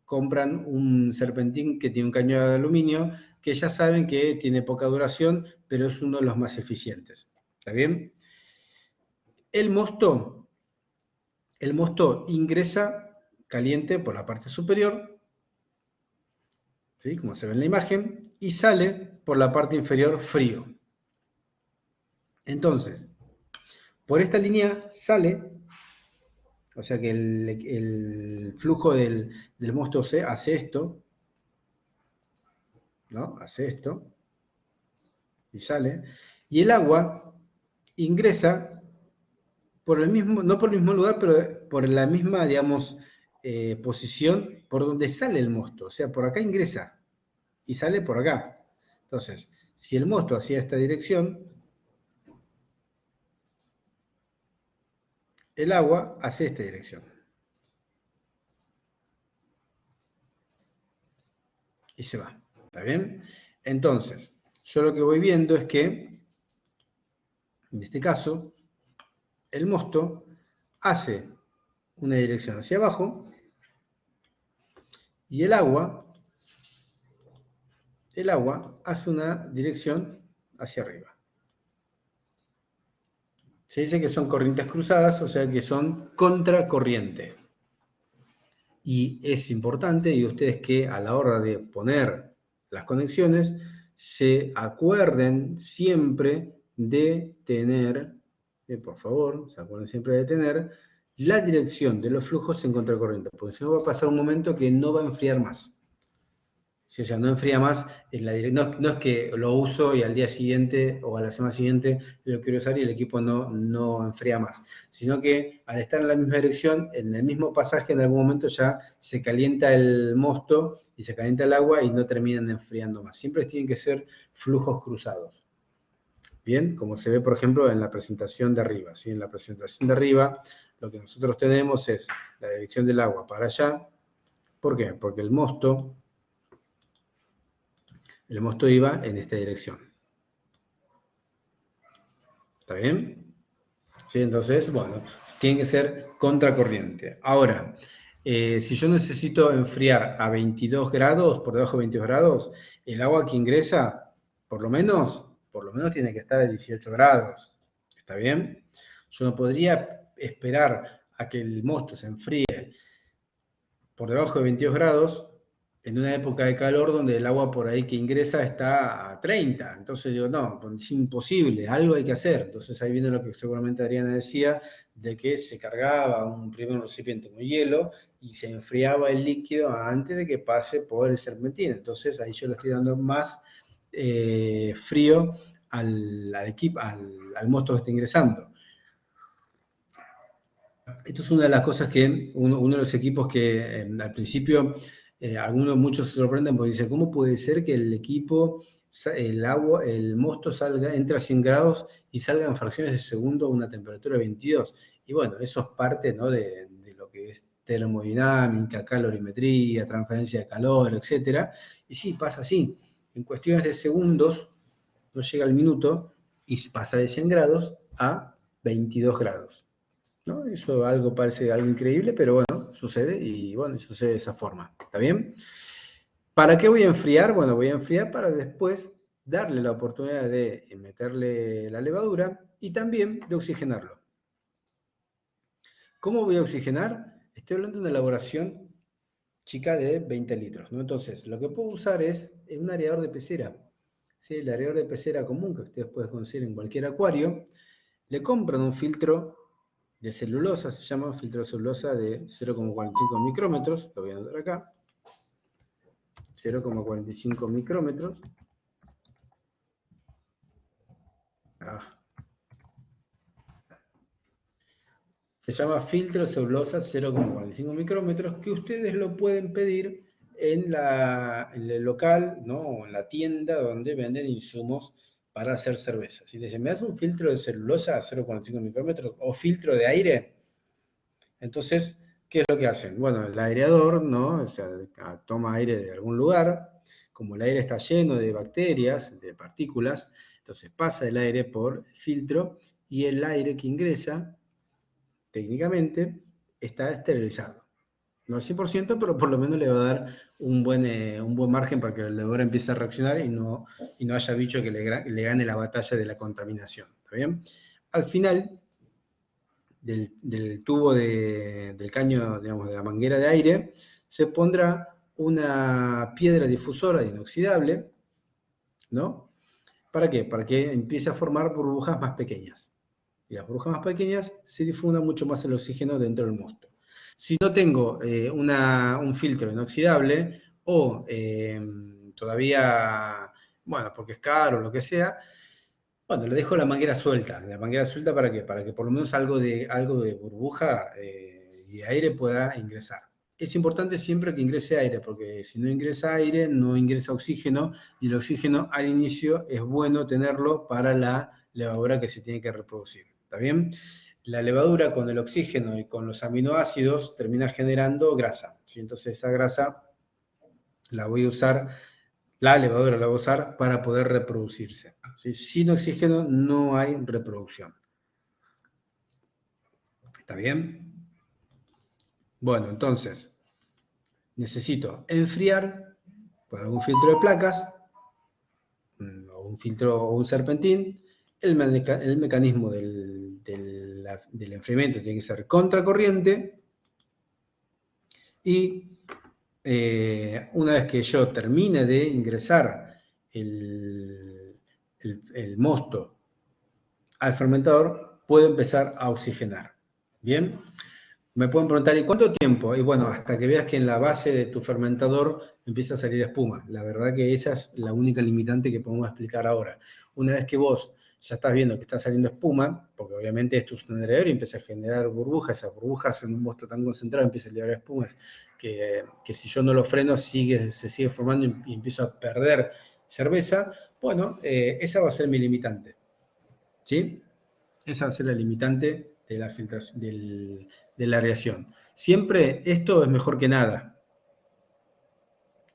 compran un serpentín que tiene un caño de aluminio, que ya saben que tiene poca duración, pero es uno de los más eficientes. ¿Está bien? El mosto ingresa caliente por la parte superior, ¿sí? Como se ve en la imagen, y sale por la parte inferior frío. Entonces, por esta línea sale, o sea que el flujo del mosto hace esto, ¿no? Hace esto, y sale, y el agua ingresa por el mismo, no por el mismo lugar, pero por la misma, digamos, posición por donde sale el mosto, o sea, por acá ingresa, y sale por acá. Entonces, si el mosto hacía esta dirección, el agua hace esta dirección. Y se va. ¿Está bien? Entonces, yo lo que voy viendo es que, en este caso, el mosto hace una dirección hacia abajo y el agua hace una dirección hacia arriba. Se dice que son corrientes cruzadas, o sea que son contracorriente. Y es importante, y ustedes que a la hora de poner las conexiones, se acuerden siempre de tener, por favor, se acuerden siempre de tener la dirección de los flujos en contracorriente, porque si no va a pasar un momento que no va a enfriar más. Sí, o sea, no enfría más, no es que lo uso y al día siguiente o a la semana siguiente lo quiero usar y el equipo no enfría más, sino que al estar en la misma dirección, en el mismo pasaje, en algún momento ya se calienta el mosto y se calienta el agua y no terminan enfriando más. Siempre tienen que ser flujos cruzados. Bien, como se ve, por ejemplo, en la presentación de arriba. ¿Sí? En la presentación de arriba, lo que nosotros tenemos es la dirección del agua para allá. ¿Por qué? Porque el mosto iba en esta dirección. ¿Está bien? ¿Sí? Entonces, bueno, tiene que ser contracorriente. Ahora, si yo necesito enfriar a 22 grados, por debajo de 22 grados, el agua que ingresa, por lo menos tiene que estar a 18 grados. ¿Está bien? Yo no podría esperar a que el mosto se enfríe por debajo de 22 grados en una época de calor donde el agua por ahí que ingresa está a 30. Entonces digo, no, es imposible, algo hay que hacer. Entonces ahí viene lo que seguramente Adriana decía, de que se cargaba un primer recipiente con hielo y se enfriaba el líquido antes de que pase por el serpentín. Entonces ahí yo le estoy dando más frío al mosto que está ingresando. Esto es una de las cosas que uno de los equipos que al principio muchos se sorprenden porque dicen, ¿cómo puede ser que el equipo, el mosto entre a 100 grados y salga en fracciones de segundo a una temperatura de 22? Y bueno, eso es parte, ¿no? de lo que es termodinámica, calorimetría, transferencia de calor, etc. Y sí, pasa así. En cuestiones de segundos, no llega al minuto y pasa de 100 grados a 22 grados. ¿No? Eso parece algo increíble, pero bueno, sucede y bueno, sucede de esa forma. ¿Está bien? ¿Para qué voy a enfriar? Bueno, voy a enfriar para después darle la oportunidad de meterle la levadura y también de oxigenarlo. ¿Cómo voy a oxigenar? Estoy hablando de una elaboración chica de 20 litros, ¿no? Entonces, lo que puedo usar es un aerador de pecera. ¿sí? El aireador de pecera común que ustedes pueden conseguir en cualquier acuario, le compran un filtro de celulosa, se llama filtro de celulosa de 0,45 micrómetros, lo voy a anotar acá, 0,45 micrómetros. Se llama filtro de celulosa 0,45 micrómetros, que ustedes lo pueden pedir en el local, ¿no? O en la tienda donde venden insumos para hacer cerveza. Si les dicen, ¿me das un filtro de celulosa a 0,45 micrómetros o filtro de aire? Entonces, ¿qué es lo que hacen? Bueno, el aireador, ¿no? O sea, toma aire de algún lugar, como el aire está lleno de bacterias, de partículas, entonces pasa el aire por el filtro y el aire que ingresa, técnicamente, está esterilizado. No al 100%, pero por lo menos le va a dar un buen margen para que el aireador empiece a reaccionar y no haya bicho que le gane la batalla de la contaminación. ¿Está bien? Al final, del tubo del caño, digamos, de la manguera de aire, se pondrá una piedra difusora inoxidable, ¿no? ¿Para qué? Para que empiece a formar burbujas más pequeñas. Y las burbujas más pequeñas se difunda mucho más el oxígeno dentro del mosto. Si no tengo un filtro inoxidable o todavía, bueno, porque es caro o lo que sea, bueno, le dejo la manguera suelta. ¿La manguera suelta para qué? Para que por lo menos algo de burbuja y aire pueda ingresar. Es importante siempre que ingrese aire, porque si no ingresa aire, no ingresa oxígeno, y el oxígeno al inicio es bueno tenerlo para la levadura que se tiene que reproducir. ¿Está bien? La levadura con el oxígeno y con los aminoácidos termina generando grasa, ¿sí? Entonces esa grasa la voy a usar, la levadura la voy a usar para poder reproducirse, ¿sí? Sin oxígeno no hay reproducción. ¿Está bien? Bueno, entonces necesito enfriar con algún filtro de placas, o un filtro o un serpentín. El mecanismo del enfriamiento tiene que ser contracorriente. Y una vez que yo termine de ingresar el mosto al fermentador, puedo empezar a oxigenar. ¿Bien? Me pueden preguntar, ¿y cuánto tiempo? Y bueno, hasta que veas que en la base de tu fermentador empieza a salir espuma. La verdad que esa es la única limitante que podemos explicar ahora. Una vez que vos ya estás viendo que está saliendo espuma, porque obviamente esto es un aerador y empieza a generar burbujas, esas burbujas en un mosto tan concentrado empiezan a liberar espumas, que si yo no lo freno se sigue formando y empiezo a perder cerveza. Bueno, esa va a ser mi limitante. ¿Sí? Esa va a ser la limitante de la filtración, de la aireación. Siempre esto es mejor que nada.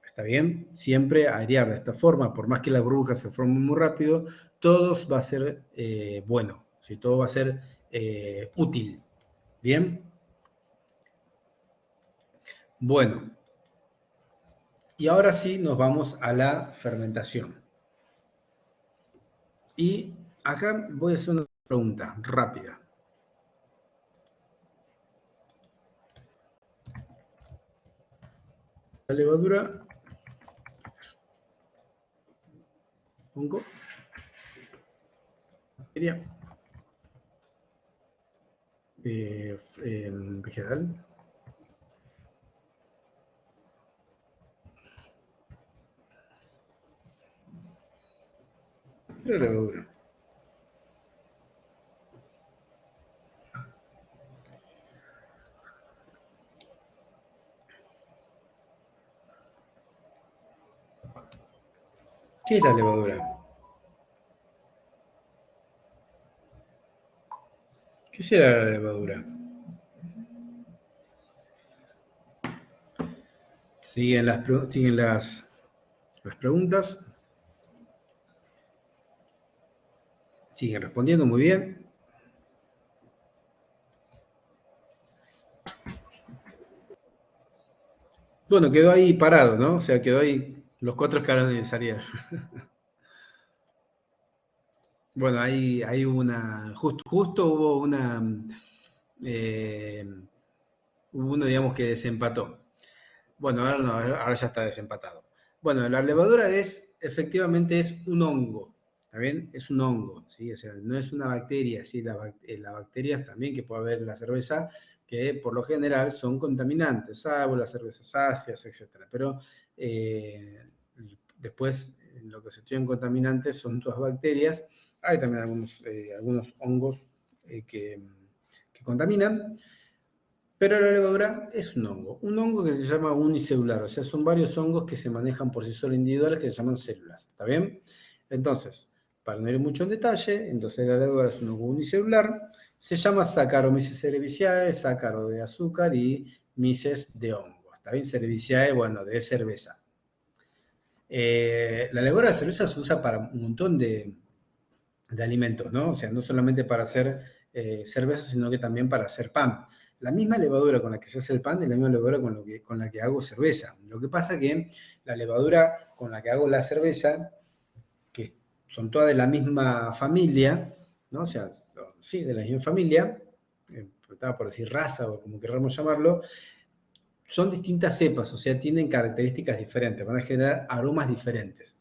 ¿Está bien? Siempre airear de esta forma, por más que las burbujas se formen muy rápido, todo va a ser bueno, ¿sí? Todo va a ser útil. ¿Bien? Bueno, y ahora sí nos vamos a la fermentación. Y acá voy a hacer una pregunta rápida. La levadura, hongo, bacteria, vegetal. La levadura. ¿Qué es la levadura? ¿Qué será la levadura? Siguen las preguntas. Siguen respondiendo muy bien. Bueno, quedó ahí parado, ¿no? O sea, quedó ahí los 4 escalones de salida. Bueno, hay una. Justo hubo una. eh, Hubo uno, digamos, que desempató. Bueno, ahora no, ahora ya está desempatado. Bueno, la levadura es efectivamente es un hongo, ¿está bien? Es un hongo, ¿sí? O sea, no es una bacteria, ¿sí? Las bacterias también que puede haber en la cerveza, que por lo general son contaminantes, salvo las cervezas ácidas, etc. Pero después, lo que se estudian contaminantes son todas bacterias. Hay también algunos hongos que contaminan, pero la levadura es un hongo que se llama unicelular, o sea, son varios hongos que se manejan por sí solos individuales que se llaman células, ¿está bien? Entonces, para no ir mucho en detalle, entonces la levadura es un hongo unicelular, se llama Saccharomyces cerevisiae, sácaro de azúcar y myces de hongo, ¿está bien? Cerevisiae, bueno, de cerveza. La levadura de cerveza se usa para un montón de alimentos, ¿no? O sea, no solamente para hacer cerveza, sino que también para hacer pan. La misma levadura con la que se hace el pan es la misma levadura con la que hago cerveza. Lo que pasa que la levadura con la que hago la cerveza, que son todas de la misma familia, ¿no? O sea, sí, de la misma familia, estaba por decir raza o como queramos llamarlo, son distintas cepas, o sea, tienen características diferentes, van a generar aromas diferentes.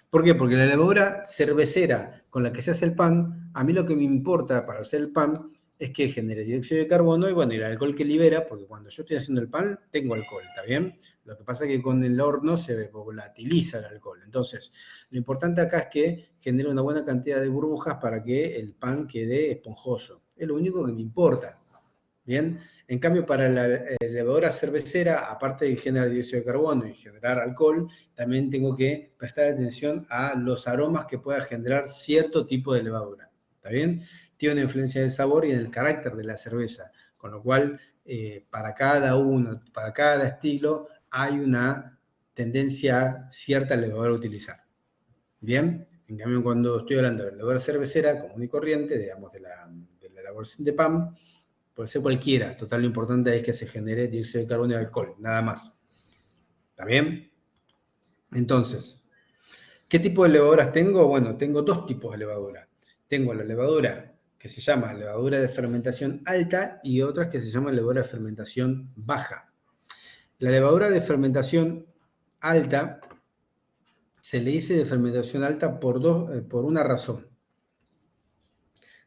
¿Por qué? Porque la levadura cervecera con la que se hace el pan, a mí lo que me importa para hacer el pan es que genere dióxido de carbono y bueno, y el alcohol que libera, porque cuando yo estoy haciendo el pan tengo alcohol, ¿está bien? Lo que pasa es que con el horno se volatiliza el alcohol. Entonces, lo importante acá es que genere una buena cantidad de burbujas para que el pan quede esponjoso. Es lo único que me importa. Bien, en cambio para la levadura cervecera, aparte de generar dióxido de carbono y generar alcohol, también tengo que prestar atención a los aromas que pueda generar cierto tipo de levadura. ¿Está bien? Tiene una influencia en el sabor y en el carácter de la cerveza, con lo cual para cada estilo hay una tendencia cierta a levadura a utilizar. Bien, en cambio cuando estoy hablando de levadura cervecera común y corriente, digamos de la elaboración de pan, puede ser cualquiera, total lo importante es que se genere dióxido de carbono y alcohol, nada más. ¿Está bien? Entonces, ¿qué tipo de levaduras tengo? Bueno, tengo dos tipos de levadura. Tengo la levadura que se llama levadura de fermentación alta y otras que se llaman levadura de fermentación baja. La levadura de fermentación alta se le dice de fermentación alta por una razón.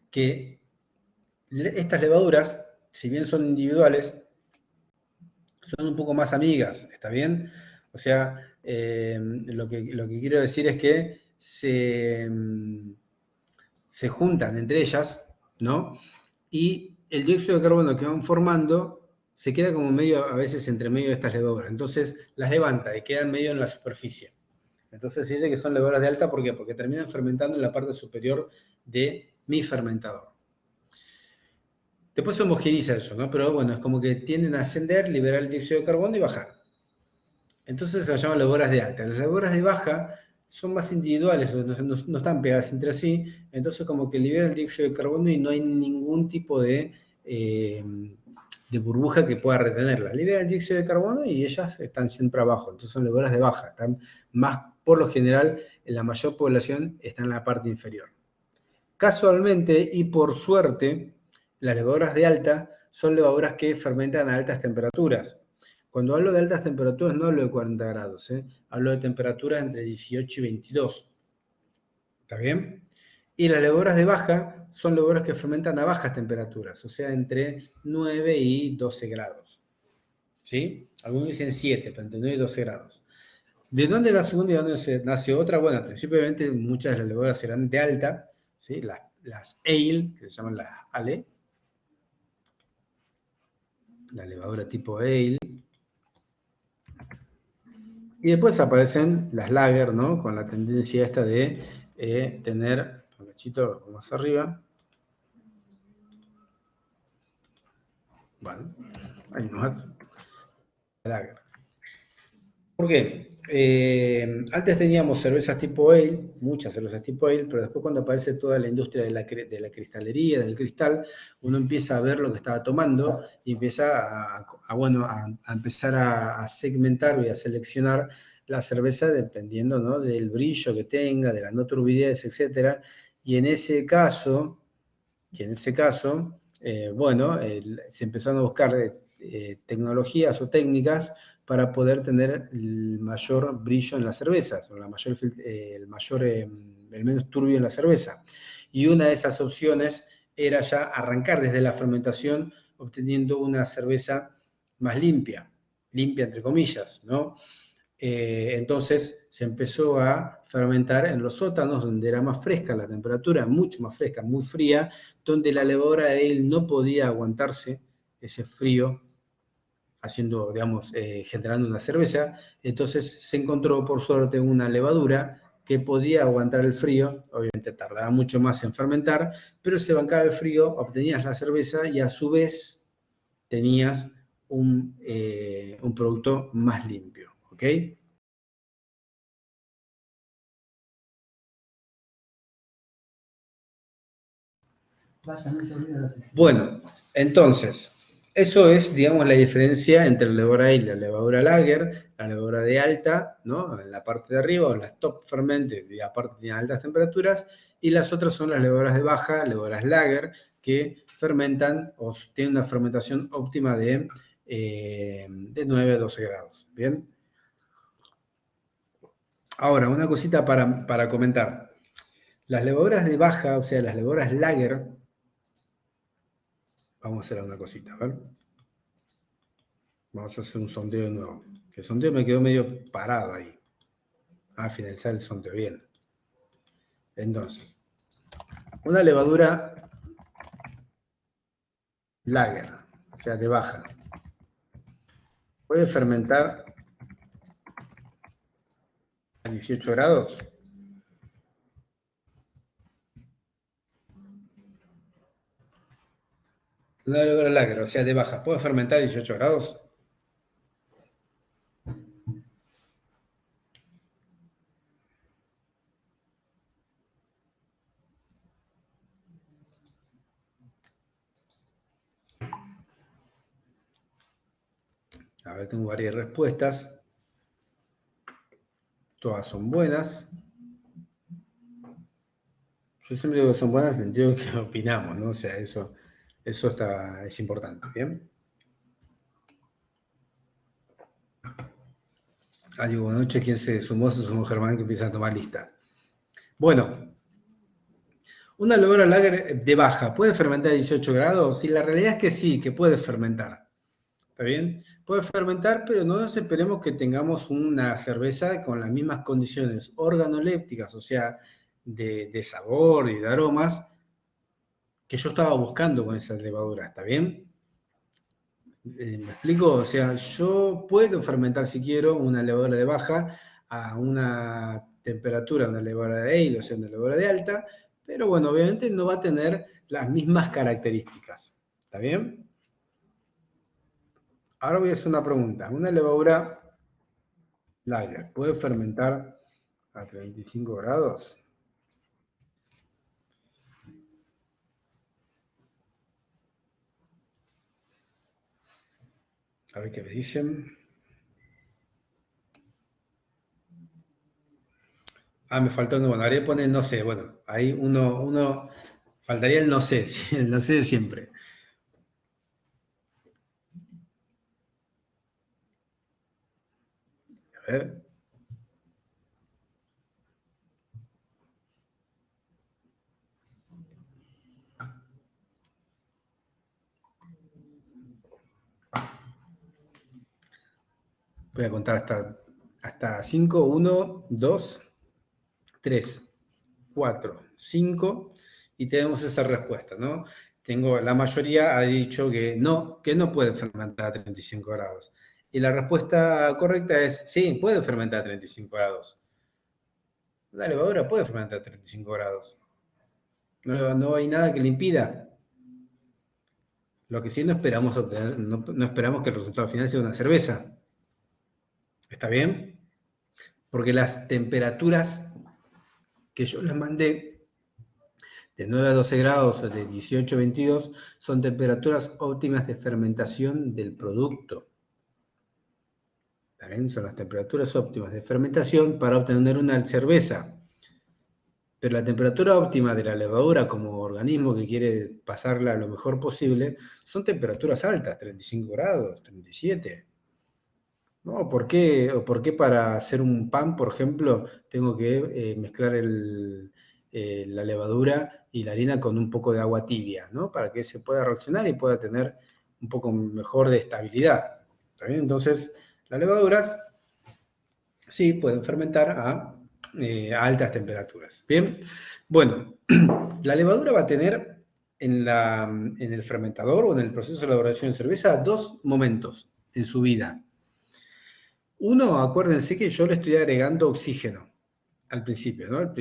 Que estas levaduras, si bien son individuales, son un poco más amigas, ¿está bien? O sea, lo que quiero decir es que se juntan entre ellas, ¿no? Y el dióxido de carbono que van formando se queda como medio, a veces entre medio de estas levaduras. Entonces las levanta y quedan medio en la superficie. Entonces se dice que son levaduras de alta, ¿por qué? Porque terminan fermentando en la parte superior de mi fermentador. Después se homogeniza eso, ¿no? Pero bueno, es como que tienden a ascender, liberar el dióxido de carbono y bajar. Entonces se llaman levaduras de alta. Las levaduras de baja son más individuales, no están pegadas entre sí, entonces como que libera el dióxido de carbono y no hay ningún tipo de burbuja que pueda retenerla. Libera el dióxido de carbono y ellas están siempre abajo, entonces son levaduras de baja, están más, por lo general, en la mayor población están en la parte inferior. Casualmente y por suerte, las levaduras de alta son levaduras que fermentan a altas temperaturas. Cuando hablo de altas temperaturas no hablo de 40 grados, hablo de temperaturas entre 18 y 22. ¿Está bien? Y las levaduras de baja son levaduras que fermentan a bajas temperaturas, o sea, entre 9 y 12 grados. ¿Sí? Algunos dicen 7, pero entre 9 y 12 grados. ¿De dónde nace una y de dónde nace otra? Bueno, al principio obviamente muchas de las levaduras serán de alta, ¿sí? Las ale, que se llaman las ale, la levadura tipo ale. Y después aparecen las lager, ¿no? Con la tendencia esta de tener, un cachito más arriba. Vale, ahí más. Lager. ¿Por qué? Antes teníamos cervezas tipo ale, muchas cervezas tipo ale, pero después cuando aparece toda la industria de la cristalería, del cristal, uno empieza a ver lo que estaba tomando y empieza a empezar a segmentar y a seleccionar la cerveza dependiendo, ¿no? Del brillo que tenga, de la no turbidez, etc. Y en ese caso, bueno, se empezaron a buscar tecnologías o técnicas para poder tener el mayor brillo en las cervezas, o el menos turbio en la cerveza. Y una de esas opciones era ya arrancar desde la fermentación obteniendo una cerveza más limpia entre comillas, ¿no? Entonces se empezó a fermentar en los sótanos donde era más fresca la temperatura, mucho más fresca, muy fría, donde la levadura de ale no podía aguantarse ese frío haciendo, digamos, generando una cerveza. Entonces se encontró por suerte una levadura que podía aguantar el frío, obviamente tardaba mucho más en fermentar, pero se bancaba el frío, obtenías la cerveza y a su vez tenías un producto más limpio, ¿ok? Bueno, entonces, eso es, digamos, la diferencia entre la levadura ale y la levadura lager, la levadura de alta, ¿no? En la parte de arriba, o las top fermentes, y aparte tienen altas temperaturas, y las otras son las levaduras de baja, levaduras lager, que fermentan o tienen una fermentación óptima de 9 a 12 grados, ¿bien? Ahora, una cosita para comentar. Las levaduras de baja, o sea, las levaduras lager, vamos a hacer una cosita, a ver. Vamos a hacer un sondeo de nuevo. Que el sondeo me quedó medio parado ahí. A finalizar el sondeo, bien. Entonces, una levadura lager, o sea, de baja, puede fermentar a 18 grados. Una levadura lager, o sea, de baja, ¿puede fermentar a 18 grados? A ver, tengo varias respuestas. Todas son buenas. Yo siempre digo que son buenas en el sentido que opinamos, ¿no? O sea, eso es importante, ¿bien? Digo, buenas noches, ¿quién se sumó? Se sumó Germán, que empieza a tomar lista. Bueno, una levadura lager de baja, ¿puede fermentar a 18 grados? Y la realidad es que sí, que puede fermentar. ¿Está bien? Puede fermentar, pero no nos esperemos que tengamos una cerveza con las mismas condiciones organolépticas, o sea, de sabor y de aromas, que yo estaba buscando con esa levadura. ¿Está bien? ¿Me explico? O sea, yo puedo fermentar si quiero una levadura de baja a una temperatura, una levadura de ale, o sea, una levadura de alta, pero bueno, obviamente no va a tener las mismas características. ¿Está bien? Ahora voy a hacer una pregunta. ¿Una levadura lager puede fermentar a 35 grados? A ver qué me dicen. Me faltó uno. Bueno, Ariel pone no sé. Bueno, ahí faltaría el no sé, sí, el no sé de siempre. A ver. Voy a contar hasta 5. 1, 2, 3, 4, 5. Y tenemos esa respuesta, ¿no? La mayoría ha dicho que no puede fermentar a 35 grados. Y la respuesta correcta es sí, puede fermentar a 35 grados. Una levadura puede fermentar a 35 grados. No hay nada que le impida. Lo que sí no esperamos obtener, no esperamos que el resultado final sea una cerveza. ¿Está bien? Porque las temperaturas que yo les mandé, de 9 a 12 grados o de 18 a 22, son temperaturas óptimas de fermentación del producto. ¿Está bien? Son las temperaturas óptimas de fermentación para obtener una cerveza. Pero la temperatura óptima de la levadura como organismo que quiere pasarla lo mejor posible son temperaturas altas, 35 grados, 37. ¿No? ¿Por qué para hacer un pan, por ejemplo, tengo que mezclar la levadura y la harina con un poco de agua tibia, ¿no? Para que se pueda reaccionar y pueda tener un poco mejor de estabilidad. ¿Está bien? Entonces, las levaduras sí pueden fermentar a altas temperaturas. Bien, bueno, la levadura va a tener en el fermentador o en el proceso de elaboración de cerveza dos momentos en su vida. Uno, acuérdense que yo le estoy agregando oxígeno al principio, ¿no?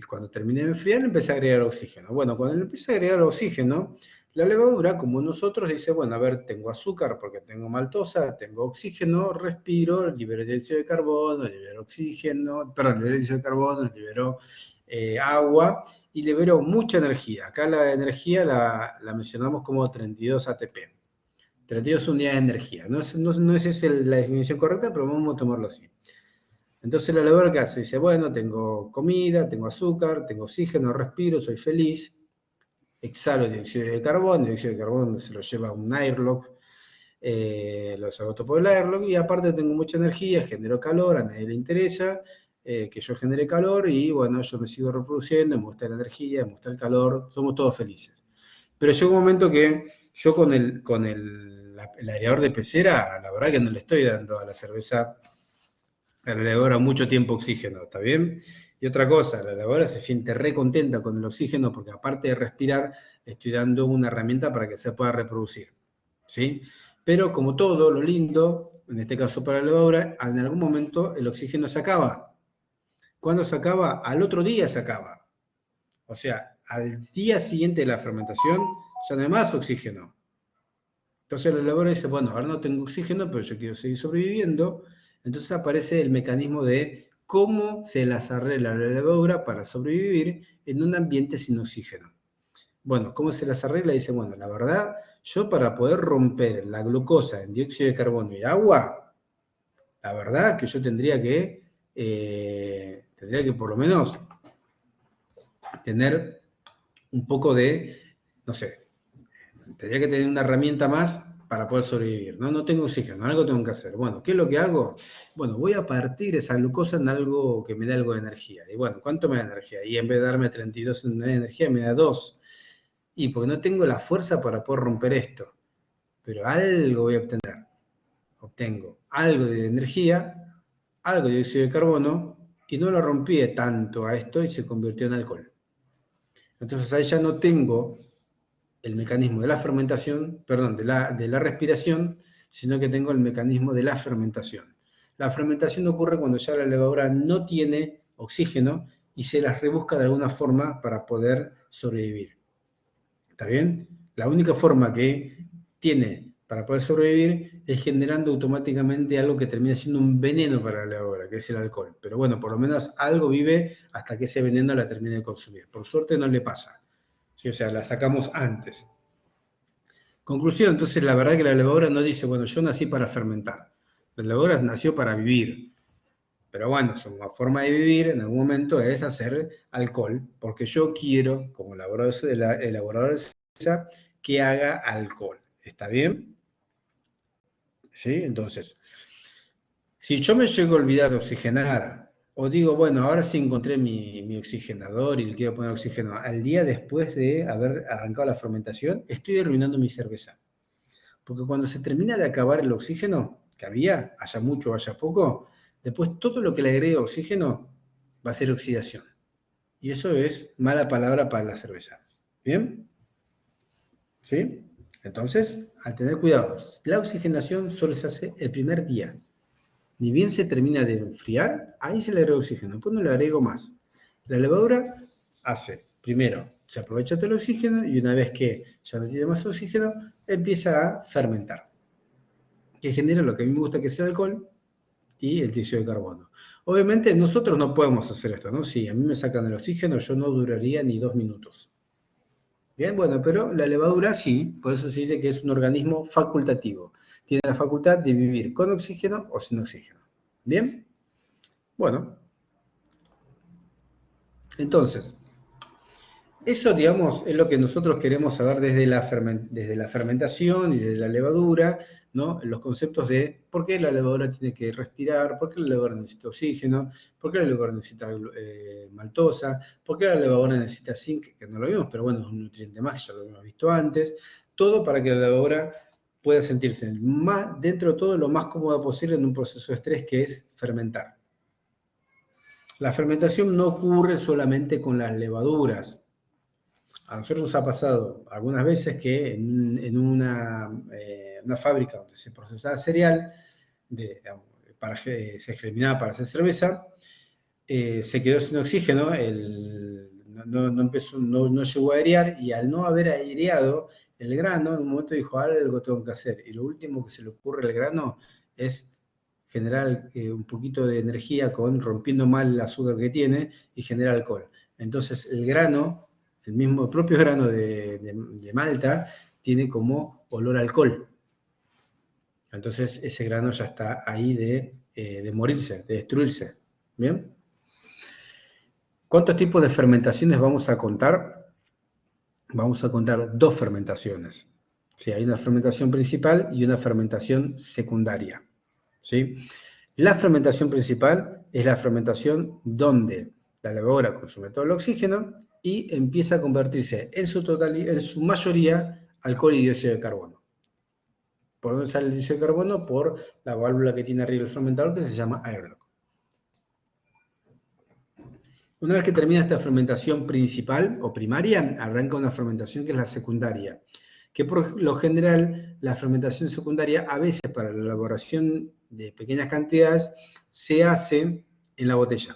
Cuando terminé de enfriar, le empecé a agregar oxígeno. Bueno, cuando le empecé a agregar oxígeno, la levadura, como nosotros, dice, bueno, a ver, tengo azúcar porque tengo maltosa, tengo oxígeno, respiro, libero dióxido de carbono, libero oxígeno, perdón, libero dióxido de carbono, libero agua y libero mucha energía. Acá la energía la mencionamos como 32 ATP. 32 unidades de energía. No es esa la definición correcta, pero vamos a tomarlo así. Entonces la levadura que hace, dice, bueno, tengo comida, tengo azúcar, tengo oxígeno, respiro, soy feliz, exhalo dióxido de carbono, el dióxido de carbono se lo lleva un airlock, lo agoto por el airlock, y aparte tengo mucha energía, genero calor, a nadie le interesa que yo genere calor, y bueno, yo me sigo reproduciendo, me gusta la energía, me gusta el calor, somos todos felices. Pero llega un momento que yo con el aireador de pecera, la verdad que no le estoy dando a la cerveza, a la levadura mucho tiempo oxígeno, ¿está bien? Y otra cosa, la levadura se siente re contenta con el oxígeno porque aparte de respirar, le estoy dando una herramienta para que se pueda reproducir, ¿sí? Pero como todo, lo lindo, en este caso para la levadura, en algún momento el oxígeno se acaba. ¿Cuándo se acaba? Al otro día se acaba. O sea, al día siguiente de la fermentación ya no hay más oxígeno. Entonces la levadura dice, bueno, ahora no tengo oxígeno, pero yo quiero seguir sobreviviendo. Entonces aparece el mecanismo de cómo se las arregla la levadura para sobrevivir en un ambiente sin oxígeno. Bueno, ¿cómo se las arregla? Dice, bueno, la verdad, yo para poder romper la glucosa en dióxido de carbono y agua, la verdad que yo tendría que por lo menos tener un poco de, no sé, tendría que tener una herramienta más para poder sobrevivir, ¿no? No tengo oxígeno, algo tengo que hacer. Bueno, ¿qué es lo que hago? Bueno, voy a partir esa glucosa en algo que me dé algo de energía. Y bueno, ¿cuánto me da energía? Y en vez de darme 32 de energía, me da 2. Y porque no tengo la fuerza para poder romper esto. Pero algo voy a obtener. Obtengo algo de energía, algo de dióxido de carbono, y no lo rompí tanto a esto y se convirtió en alcohol. Entonces ahí ya no tengo el mecanismo de la fermentación, perdón, de la respiración, sino que tengo el mecanismo de la fermentación. La fermentación ocurre cuando ya la levadura no tiene oxígeno y se las rebusca de alguna forma para poder sobrevivir. ¿Está bien? La única forma que tiene para poder sobrevivir es generando automáticamente algo que termina siendo un veneno para la levadura, que es el alcohol. Pero bueno, por lo menos algo vive hasta que ese veneno la termine de consumir. Por suerte no le pasa. ¿Sí? O sea, la sacamos antes. Conclusión, entonces la verdad que la levadura no dice, bueno, yo nací para fermentar. La levadura nació para vivir. Pero bueno, su forma de vivir en algún momento es hacer alcohol, porque yo quiero, como elaborador de cerveza, que haga alcohol. ¿Está bien? ¿Sí? Entonces, si yo me llego a olvidar de oxigenar, o digo, bueno, ahora sí encontré mi oxigenador y le quiero poner oxígeno, al día después de haber arrancado la fermentación, estoy arruinando mi cerveza. Porque cuando se termina de acabar el oxígeno que había, haya mucho o haya poco, después todo lo que le agregue oxígeno va a ser oxidación. Y eso es mala palabra para la cerveza. ¿Bien? ¿Sí? Entonces, al tener cuidado, la oxigenación solo se hace el primer día. Ni bien se termina de enfriar, ahí se le agrega oxígeno. Después no le agrego más. La levadura hace, primero, se aprovecha todo el oxígeno y una vez que ya no tiene más oxígeno, empieza a fermentar, que genera lo que a mí me gusta que sea alcohol y el dióxido de carbono. Obviamente nosotros no podemos hacer esto, ¿no? Si a mí me sacan el oxígeno, yo no duraría ni 2 minutos. Bien, bueno, pero la levadura sí, por eso se dice que es un organismo facultativo. Tiene la facultad de vivir con oxígeno o sin oxígeno. Bien, bueno, Entonces, eso, digamos, es lo que nosotros queremos saber desde la fermentación y desde la levadura, ¿no? Los conceptos de por qué la levadura tiene que respirar, por qué la levadura necesita oxígeno, por qué la levadura necesita maltosa, por qué la levadura necesita zinc, que no lo vimos, pero bueno, es un nutriente más, ya lo hemos visto antes. Todo para que la levadura pueda sentirse más, dentro de todo lo más cómoda posible en un proceso de estrés que es fermentar. La fermentación no ocurre solamente con las levaduras. A nosotros nos ha pasado algunas veces que en una fábrica donde se procesaba cereal, se germinaba para hacer cerveza, se quedó sin oxígeno, no llegó a airear y al no haber aireado el grano, en un momento dijo, algo tengo que hacer. Y lo último que se le ocurre al grano es generar un poquito de energía rompiendo mal el azúcar que tiene y genera alcohol. Entonces el grano, el propio grano de malta, tiene como olor a alcohol. Entonces ese grano ya está ahí de morirse, de destruirse. ¿Bien? ¿Cuántos tipos de fermentaciones vamos a contar? Vamos a contar dos fermentaciones. ¿Sí? Hay una fermentación principal y una fermentación secundaria. ¿Sí? La fermentación principal es la fermentación donde la levadura consume todo el oxígeno y empieza a convertirse en su mayoría alcohol y dióxido de carbono. ¿Por dónde sale el dióxido de carbono? Por la válvula que tiene arriba el fermentador que se llama airlock. Una vez que termina esta fermentación principal o primaria, arranca una fermentación que es la secundaria, que por lo general la fermentación secundaria a veces para la elaboración de pequeñas cantidades se hace en la botella.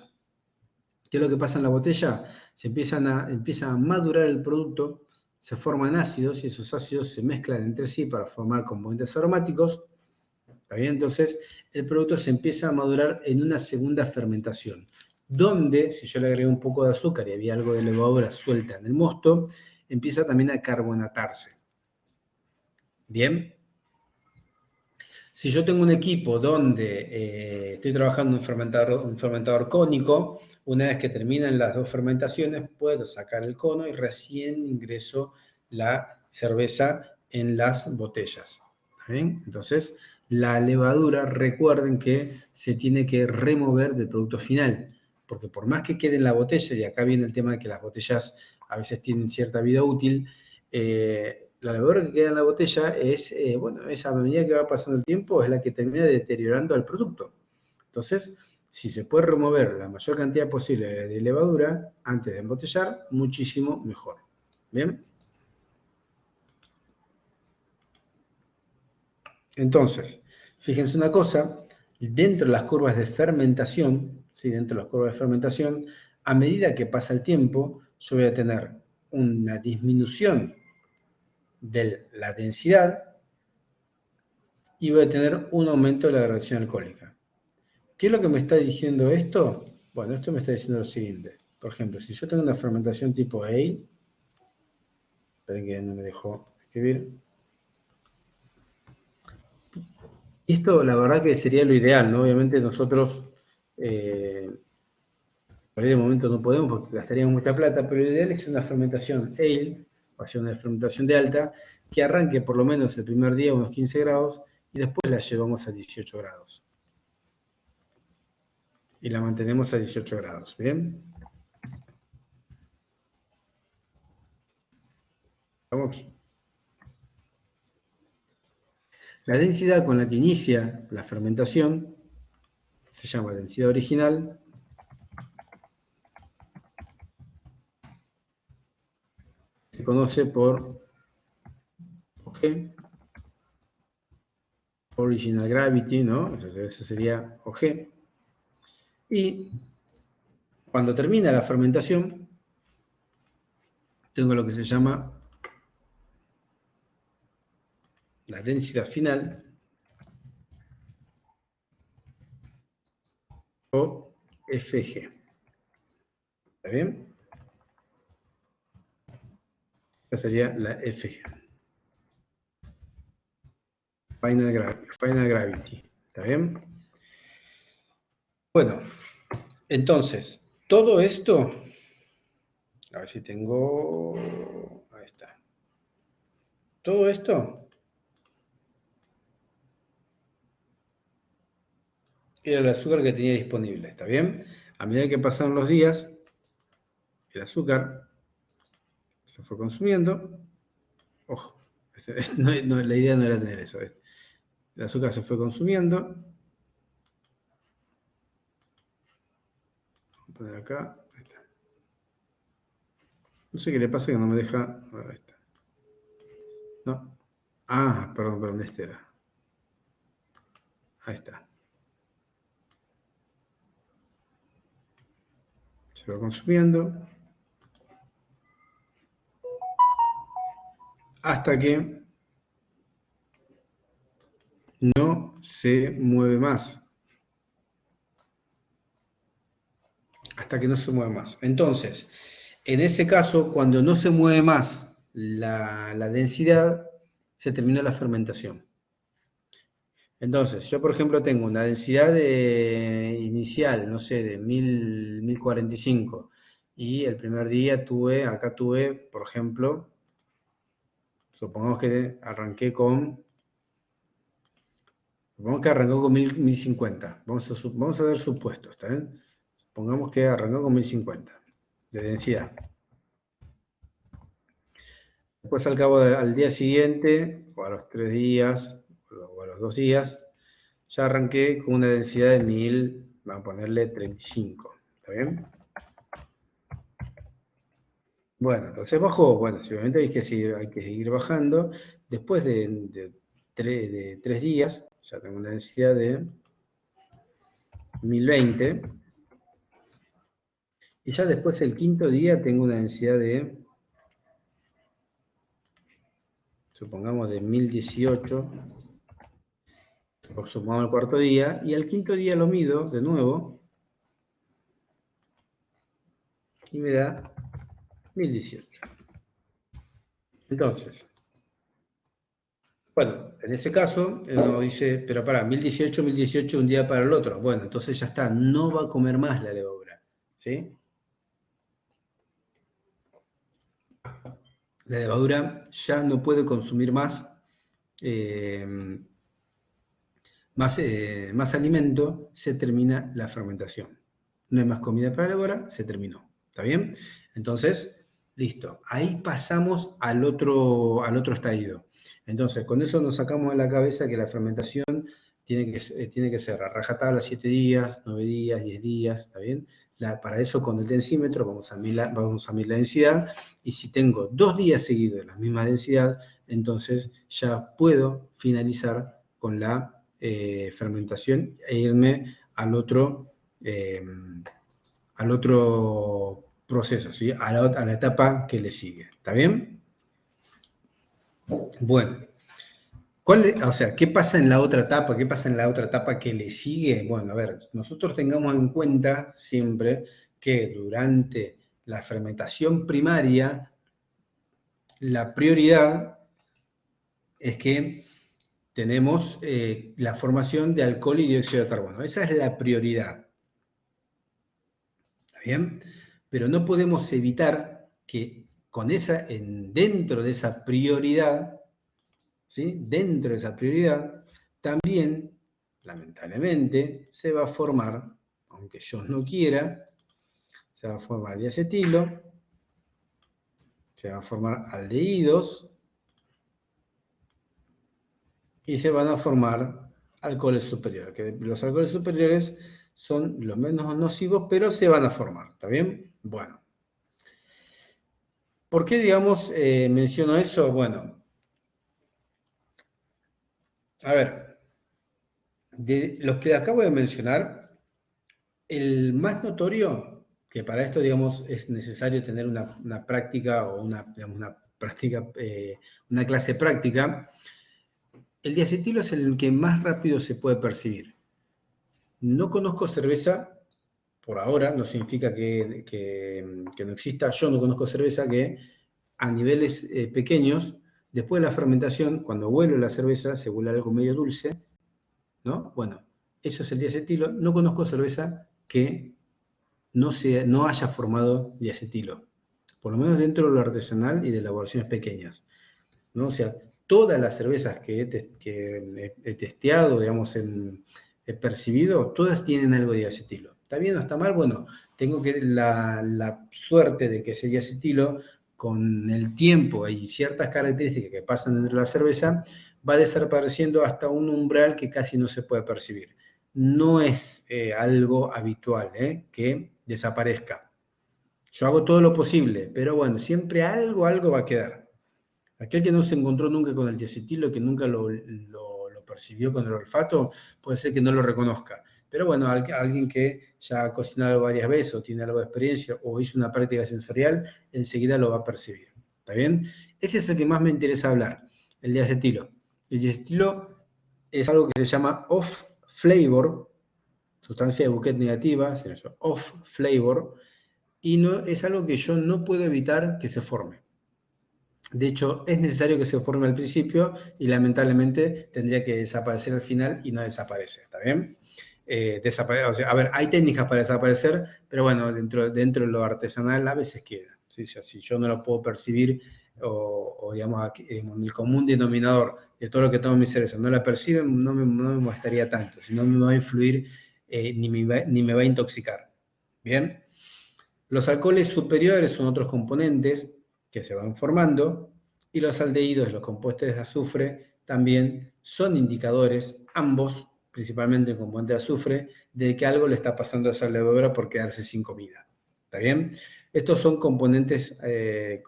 ¿Qué es lo que pasa en la botella? Empieza a madurar el producto, se forman ácidos y esos ácidos se mezclan entre sí para formar componentes aromáticos. ¿Está bien? Entonces el producto se empieza a madurar en una segunda fermentación, donde si yo le agrego un poco de azúcar y había algo de levadura suelta en el mosto, empieza también a carbonatarse. ¿Bien? Si yo tengo un equipo donde estoy trabajando en un fermentador cónico, una vez que terminan las dos fermentaciones, puedo sacar el cono y recién ingreso la cerveza en las botellas. ¿Está bien? Entonces, la levadura, recuerden que se tiene que remover del producto final, porque por más que quede en la botella, y acá viene el tema de que las botellas a veces tienen cierta vida útil, la levadura que queda en la botella es, a medida que va pasando el tiempo, es la que termina deteriorando al producto. Entonces, si se puede remover la mayor cantidad posible de levadura antes de embotellar, muchísimo mejor. ¿Bien? Entonces, fíjense una cosa, dentro de las curvas de fermentación, ¿sí? Dentro de las curvas de fermentación, a medida que pasa el tiempo, yo voy a tener una disminución de la densidad y voy a tener un aumento de la graduación alcohólica. ¿Qué es lo que me está diciendo esto? Bueno, esto me está diciendo lo siguiente. Por ejemplo, si yo tengo una fermentación tipo ale, esperen que no me dejó escribir. Esto, la verdad que sería lo ideal, ¿no? Obviamente nosotros, por ahí de momento no podemos porque gastaríamos mucha plata, pero lo ideal es una fermentación ale, o sea, una fermentación de alta, que arranque por lo menos el primer día a unos 15 grados y después la llevamos a 18 grados. Y la mantenemos a 18 grados, ¿bien? Vamos. La densidad con la que inicia la fermentación se llama densidad original. Se conoce por OG, Original Gravity, ¿no? Entonces eso sería OG. Y cuando termina la fermentación, tengo lo que se llama la densidad final, o FG. ¿Está bien? Esta sería la FG. Final Gravity. ¿Está bien? Bueno, entonces, todo esto A ver si tengo... Ahí está. Todo esto era el azúcar que tenía disponible, ¿está bien? A medida que pasaron los días, el azúcar se fue consumiendo. Ojo, la idea no era tener eso. El azúcar se fue consumiendo. Voy a poner acá. Ahí está. No sé qué le pasa que no me deja... Ahí está. No. Ah, perdón, este era. Ahí está. Se va consumiendo. Hasta que no se mueve más. Hasta que no se mueve más. Entonces, en ese caso, cuando no se mueve más la densidad, se termina la fermentación. Entonces, yo por ejemplo tengo una densidad inicial, no sé, de 1045, y el primer día acá tuve, por ejemplo, supongamos que arranqué con, supongamos que arrancó con 1050, vamos a ver supuestos, ¿está bien? Supongamos que arrancó con 1050 de densidad. Después al día siguiente, o a los 3 días, o a los 2 días, ya arranqué con una densidad de 1000, vamos a ponerle 35, ¿está bien? Bueno, entonces bajó, bueno, obviamente hay que seguir bajando. Después de 3 días, ya tengo una densidad de 1020. Y ya después el quinto día tengo una densidad de, supongamos, de 1018. Sumamos el cuarto día. Y al quinto día lo mido de nuevo. Y me da 1018. Entonces, bueno, en ese caso, uno dice, pero para, 1018, 1018 un día para el otro. Bueno, entonces ya está, no va a comer más la levadura, ¿sí? La levadura ya no puede consumir eh, más alimento, se termina la fermentación. No hay más comida para la levadura, se terminó. ¿Está bien? Entonces, listo. Ahí pasamos al otro estadio. Entonces, con eso nos sacamos de la cabeza que la fermentación tiene que ser a rajatabla 7 días, 9 días, 10 días, ¿está bien? Para eso con el densímetro vamos a medir la densidad, y si tengo 2 días seguidos de la misma densidad, entonces ya puedo finalizar con la fermentación e irme eh, al otro proceso, ¿sí? a la etapa que le sigue. ¿Está bien? Bueno, o sea, ¿qué pasa en la otra etapa? ¿Qué pasa en la otra etapa que le sigue? Bueno, a ver, nosotros tengamos en cuenta siempre que durante la fermentación primaria, la prioridad es que tenemos la formación de alcohol y dióxido de carbono. Esa es la prioridad. ¿Está bien? Pero no podemos evitar que dentro de esa prioridad, ¿sí? Dentro de esa prioridad, también, lamentablemente, se va a formar, aunque yo no quiera, se va a formar diacetilo, se va a formar aldehídos y se van a formar alcoholes superiores. Que los alcoholes superiores son los menos nocivos, pero se van a formar. ¿Está bien? Bueno. ¿Por qué, digamos, menciono eso? Bueno, a ver, de los que acabo de mencionar, el más notorio, que para esto, digamos, es necesario tener una práctica o digamos, una clase práctica, el diacetilo es el que más rápido se puede percibir. No conozco cerveza, por ahora, no significa que no exista, yo no conozco cerveza que a niveles pequeños, después de la fermentación, cuando huele la cerveza, se huele algo medio dulce, ¿no? Bueno, eso es el diacetilo. No conozco cerveza que no haya formado diacetilo. por lo menos dentro de lo artesanal y de elaboraciones pequeñas, ¿no? O sea, todas las cervezas que he testeado, digamos, he percibido, todas tienen algo de diacetilo. ¿Está bien o está mal? Bueno, tengo la suerte de que ese diacetilo, con el tiempo y ciertas características que pasan dentro de la cerveza, va desapareciendo hasta un umbral que casi no se puede percibir. No es algo habitual que desaparezca. Yo hago todo lo posible, pero bueno, siempre algo va a quedar. Aquel que no se encontró nunca con el diacetilo, que nunca lo percibió con el olfato, puede ser que no lo reconozca. Pero bueno, alguien que ya ha cocinado varias veces o tiene algo de experiencia o hizo una práctica sensorial, enseguida lo va a percibir. ¿Está bien? Ese es el que más me interesa hablar, el diacetilo. El diacetilo es algo que se llama off-flavor, sustancia de bouquet negativa, off-flavor, y no, es algo que yo no puedo evitar que se forme. De hecho, es necesario que se forme al principio y lamentablemente tendría que desaparecer al final y no desaparece, ¿está bien? O sea, a ver, hay técnicas para desaparecer, pero bueno, dentro de lo artesanal a veces queda. ¿Sí? Si yo no lo puedo percibir o digamos, en el común denominador de todo lo que tomo en mi cerveza no la perciben, no me molestaría tanto, si no me va a influir ni me va a intoxicar. ¿Bien? Los alcoholes superiores son otros componentes que se van formando y los aldehídos, los compuestos de azufre, también son indicadores, ambos, principalmente el componente de azufre, de que algo le está pasando a esa levadura por quedarse sin comida. ¿Está bien? Estos son componentes de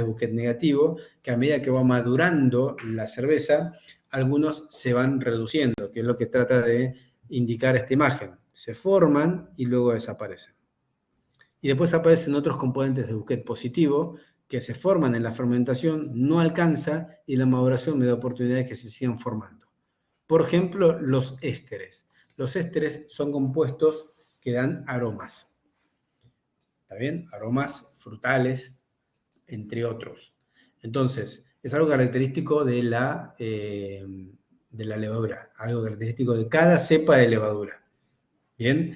bouquet negativo que a medida que va madurando la cerveza, algunos se van reduciendo, que es lo que trata de indicar esta imagen. Se forman y luego desaparecen. Y después aparecen otros componentes de bouquet positivo que se forman en la fermentación, no alcanza y la maduración me da oportunidades que se sigan formando. Por ejemplo, los ésteres. Los ésteres son compuestos que dan aromas. ¿Está bien? Aromas frutales, entre otros. Entonces, es algo característico de la levadura, algo característico de cada cepa de levadura. Bien,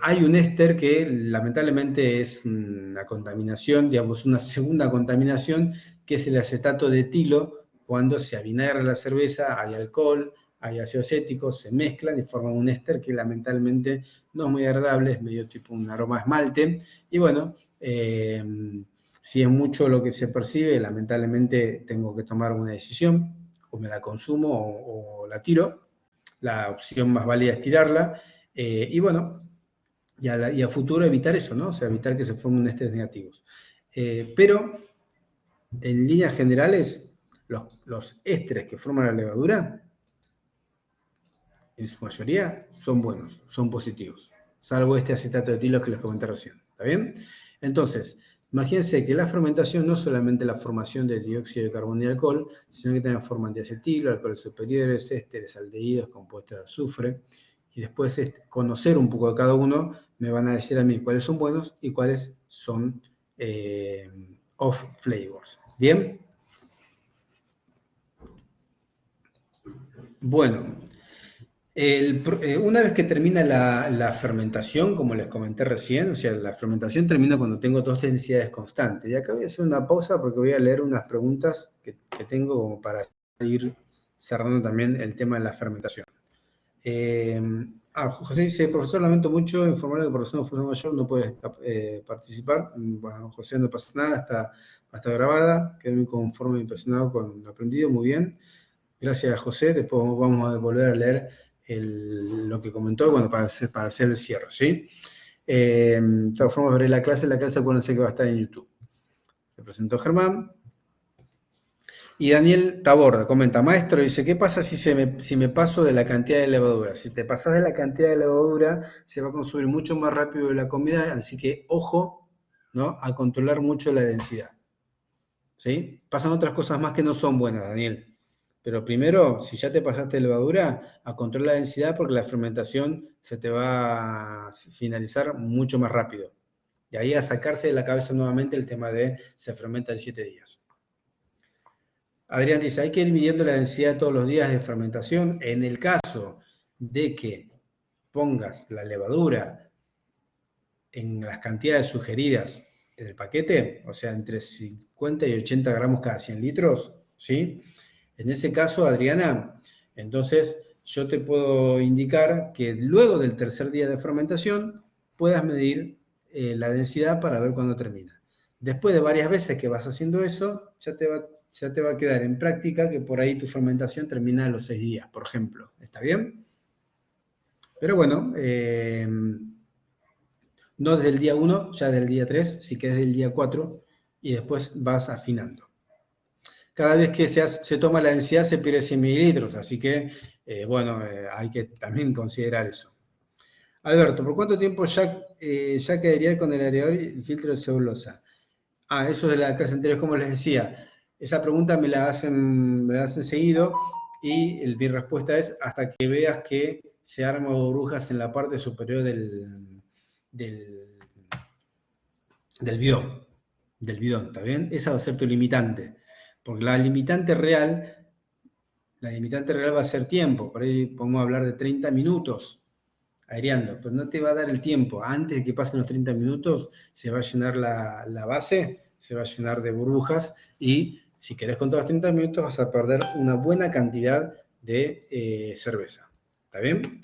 hay un éster que lamentablemente es una contaminación, digamos, una segunda contaminación, que es el acetato de etilo. Cuando se avinagra la cerveza, hay alcohol, hay ácido acético, se mezclan y forman un éster que lamentablemente no es muy agradable, es medio tipo un aroma a esmalte. Y bueno, si es mucho lo que se percibe, lamentablemente tengo que tomar una decisión, o me la consumo o la tiro. La opción más válida es tirarla. Y bueno, y a futuro evitar eso, ¿no? O sea, evitar que se formen ésteres negativos. Pero, en líneas generales, los ésteres que forman la levadura, en su mayoría, son buenos, son positivos. Salvo este acetato de etilo que les comenté recién. ¿Está bien? Entonces, imagínense que la fermentación no es solamente la formación de dióxido de carbono y alcohol, sino que también forman diacetilo, alcoholes superiores, ésteres, aldehídos, compuestos de azufre. Y después conocer un poco de cada uno, me van a decir a mí cuáles son buenos y cuáles son off flavors. ¿Bien? Bueno, una vez que termina la fermentación, como les comenté recién, o sea, la fermentación termina cuando tengo dos densidades constantes. Y acá voy a hacer una pausa porque voy a leer unas preguntas que tengo como para ir cerrando también el tema de la fermentación. José dice, profesor, lamento mucho informarle que por razón de fuerza mayor no puede participar. Bueno, José, no pasa nada, está grabada. Quedé muy conforme e impresionado con lo aprendido, muy bien. Gracias, José. Después vamos a volver a leer lo que comentó, bueno, para hacer el cierre, ¿sí? De todas formas, veré la clase acuérdense que va a estar en YouTube. Se presentó Germán. Y Daniel Taborda comenta, maestro, dice, ¿qué pasa si me paso de la cantidad de levadura? Si te pasas de la cantidad de levadura, se va a consumir mucho más rápido la comida, así que ojo, ¿no? A controlar mucho la densidad. ¿Sí? Pasan otras cosas más que no son buenas, Daniel. Pero primero, si ya te pasaste de levadura, a controlar la densidad porque la fermentación se te va a finalizar mucho más rápido. Y ahí a sacarse de la cabeza nuevamente el tema de se fermenta en 7 días. Adrián dice, hay que ir midiendo la densidad todos los días de fermentación. En el caso de que pongas la levadura en las cantidades sugeridas en el paquete, o sea, entre 50 y 80 gramos cada 100 litros, ¿sí? En ese caso, Adriana, entonces yo te puedo indicar que luego del tercer día de fermentación puedas medir la densidad para ver cuándo termina. Después de varias veces que vas haciendo eso, ya te va a quedar en práctica que por ahí tu fermentación termina a los 6 días, por ejemplo. ¿Está bien? Pero bueno, no desde el día 1, ya del día 3, sí que desde el día 4, y después vas afinando. Cada vez que se toma la densidad se pierde 100 mililitros, así que, hay que también considerar eso. Alberto, ¿por cuánto tiempo ya quedaría con el aireador y el filtro de celulosa? Eso de la clase anterior, como les decía, esa pregunta me la hacen seguido y mi respuesta es hasta que veas que se arman burbujas en la parte superior del bidón, ¿está bien? Esa va a ser tu limitante, porque la limitante real va a ser tiempo, por ahí podemos hablar de 30 minutos aireando, pero no te va a dar el tiempo. Antes de que pasen los 30 minutos, se va a llenar la base, se va a llenar de burbujas y si querés contar los 30 minutos vas a perder una buena cantidad de cerveza. ¿Está bien?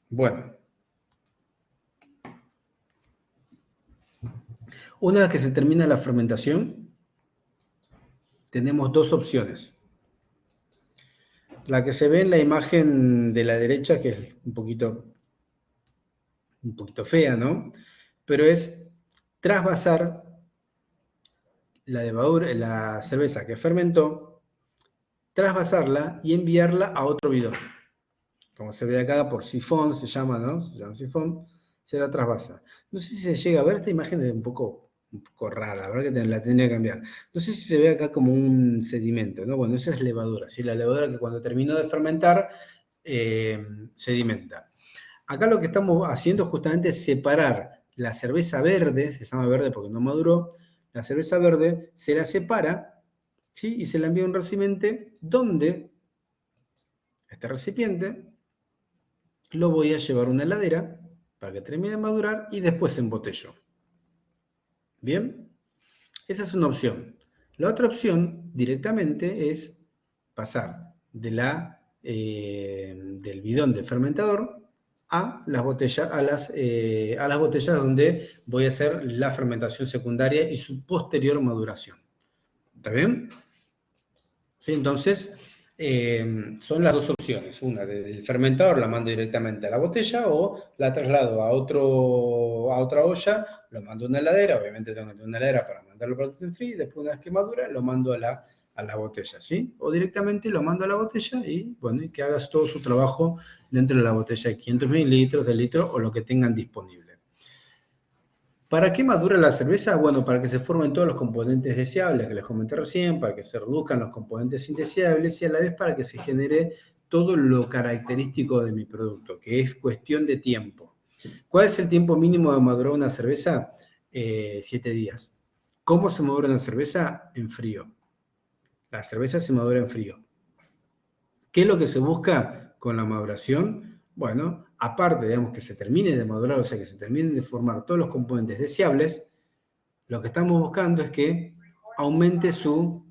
Bueno. Una vez que se termina la fermentación, tenemos dos opciones. La que se ve en la imagen de la derecha, que es un poquito fea, ¿no? Pero es trasvasar la levadura, la cerveza que fermentó, trasvasarla y enviarla a otro bidón. Como se ve acá, por sifón se llama, ¿no? Se llama sifón, se la trasvasa. No sé si se llega a ver, esta imagen es un poco rara, la verdad que la tendría que cambiar. No sé si se ve acá como un sedimento, ¿no? Bueno, esa es levadura, ¿sí? La levadura que cuando terminó de fermentar, sedimenta. Acá lo que estamos haciendo justamente es separar la cerveza verde, se llama verde porque no maduró, la cerveza verde se la separa, ¿sí? Y se la envía a un recipiente donde este recipiente lo voy a llevar a una heladera para que termine de madurar y después embotello. ¿Bien? Esa es una opción. La otra opción directamente es pasar de del bidón del fermentador a las botellas, a las botellas donde voy a hacer la fermentación secundaria y su posterior maduración. ¿Está bien? ¿Sí? Entonces, son las dos opciones. Una, del fermentador la mando directamente a la botella o la traslado a otra olla, lo mando a una heladera, obviamente tengo que tener una heladera para mandarlo para gluten free, después una vez que madura lo mando a la botella, ¿sí? O directamente lo mando a la botella y, bueno, y que hagas todo su trabajo dentro de la botella de 500 mililitros, de litro o lo que tengan disponible. ¿Para qué madura la cerveza? Bueno, para que se formen todos los componentes deseables que les comenté recién, para que se reduzcan los componentes indeseables y a la vez para que se genere todo lo característico de mi producto, que es cuestión de tiempo. ¿Cuál es el tiempo mínimo de madurar una cerveza? 7 días. ¿Cómo se madura una cerveza? En frío. La cerveza se madura en frío. ¿Qué es lo que se busca con la maduración? Bueno, aparte, digamos, que se termine de madurar, o sea, que se terminen de formar todos los componentes deseables, lo que estamos buscando es que aumente su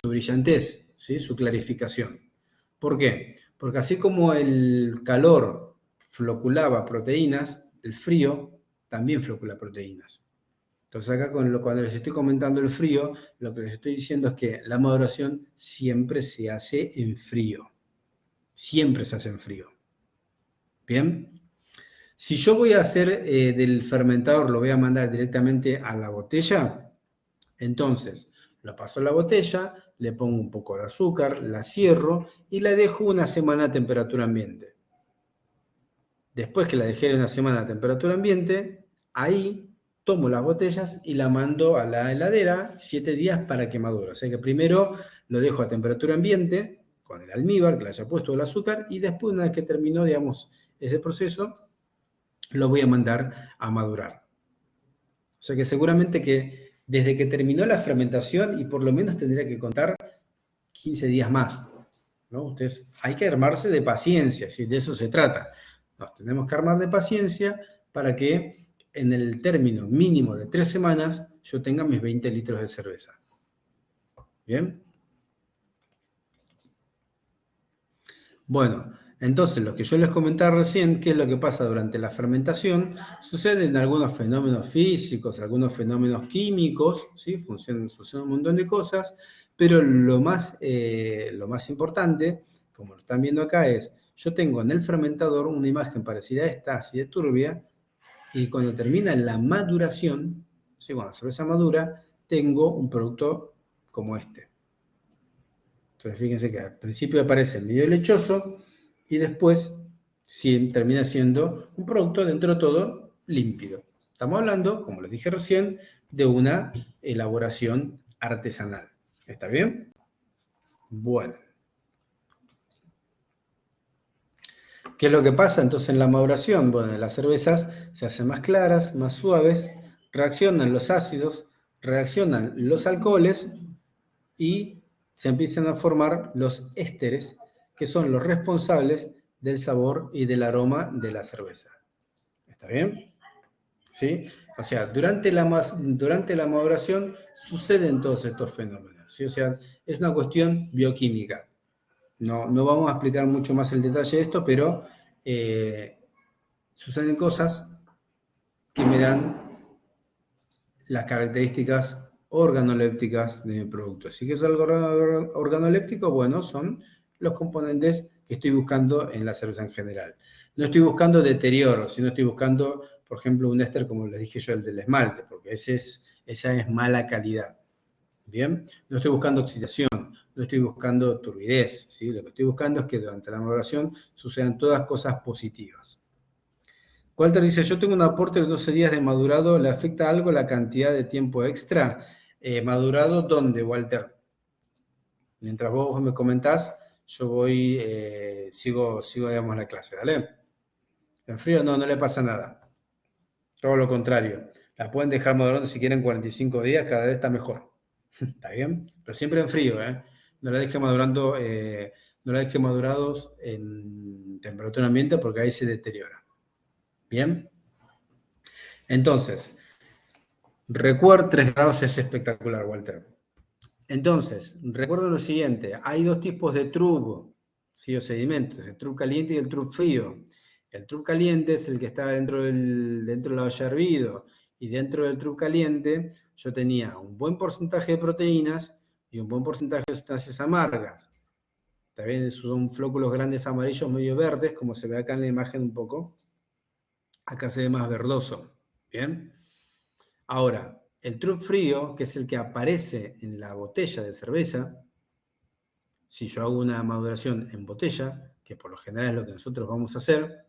brillantez, ¿sí? Su clarificación. ¿Por qué? Porque así como el calor floculaba proteínas, el frío también flocula proteínas. Entonces acá cuando les estoy comentando el frío, lo que les estoy diciendo es que la maduración siempre se hace en frío. Siempre se hace en frío. ¿Bien? Si yo voy a hacer del fermentador, lo voy a mandar directamente a la botella, entonces lo paso a la botella, le pongo un poco de azúcar, la cierro y la dejo una semana a temperatura ambiente. Después que la dejé una semana a temperatura ambiente, ahí tomo las botellas y la mando a la heladera 7 días para que madure. O sea que primero lo dejo a temperatura ambiente con el almíbar, que le haya puesto el azúcar, y después, una vez que terminó, digamos, ese proceso, lo voy a mandar a madurar. O sea que seguramente que desde que terminó la fermentación, y por lo menos tendría que contar 15 días más, ¿no? Ustedes, hay que armarse de paciencia, si de eso se trata. Nos tenemos que armar de paciencia para que en el término mínimo de 3 semanas yo tenga mis 20 litros de cerveza. ¿Bien? Bueno, entonces lo que yo les comentaba recién, qué es lo que pasa durante la fermentación, suceden algunos fenómenos físicos, algunos fenómenos químicos, ¿sí? Suceden un montón de cosas, pero lo más importante, como lo están viendo acá, es, yo tengo en el fermentador una imagen parecida a esta, así de turbia, y cuando termina la maduración, ¿sí? Cuando la cerveza madura, tengo un producto como este. Entonces fíjense que al principio aparece medio lechoso y después sí, termina siendo un producto dentro de todo límpido. Estamos hablando, como les dije recién, de una elaboración artesanal. ¿Está bien? Bueno. ¿Qué es lo que pasa entonces en la maduración? Bueno, las cervezas se hacen más claras, más suaves, reaccionan los ácidos, reaccionan los alcoholes y se empiezan a formar los ésteres, que son los responsables del sabor y del aroma de la cerveza. ¿Está bien? ¿Sí? O sea, durante la maduración suceden todos estos fenómenos, ¿sí? O sea, es una cuestión bioquímica. No vamos a explicar mucho más el detalle de esto, pero suceden cosas que me dan las características organolépticas de mi producto. ¿Sí que es algo organoléptico? Bueno, son los componentes que estoy buscando en la cerveza en general. No estoy buscando deterioro, sino estoy buscando, por ejemplo, un éster, como les dije yo, el del esmalte, porque esa es mala calidad. ¿Bien? No estoy buscando oxidación, no estoy buscando turbidez, ¿sí? Lo que estoy buscando es que durante la maduración sucedan todas cosas positivas. Walter dice, yo tengo un aporte de 12 días de madurado, ¿le afecta algo la cantidad de tiempo extra? ¿Madurado dónde, Walter? Mientras vos me comentás, yo voy, sigo, digamos, la clase, ¿vale? En frío no le pasa nada. Todo lo contrario. La pueden dejar madurando si quieren 45 días, cada vez está mejor. ¿Está bien? Pero siempre en frío, ¿eh? No la deje madurando, no la deje madurados en temperatura ambiente porque ahí se deteriora. ¿Bien? Entonces, recuerdo 3 grados es espectacular, Walter. Entonces, recuerdo lo siguiente, hay 2 tipos de trub, ¿sí? O sedimentos, el trub caliente y el trub frío. El trub caliente es el que está dentro de la olla hervido, y dentro del trub caliente yo tenía un buen porcentaje de proteínas y un buen porcentaje de sustancias amargas. También son flóculos grandes amarillos medio verdes, como se ve acá en la imagen un poco. Acá se ve más verdoso, ¿bien? Ahora, el trub frío, que es el que aparece en la botella de cerveza, si yo hago una maduración en botella, que por lo general es lo que nosotros vamos a hacer,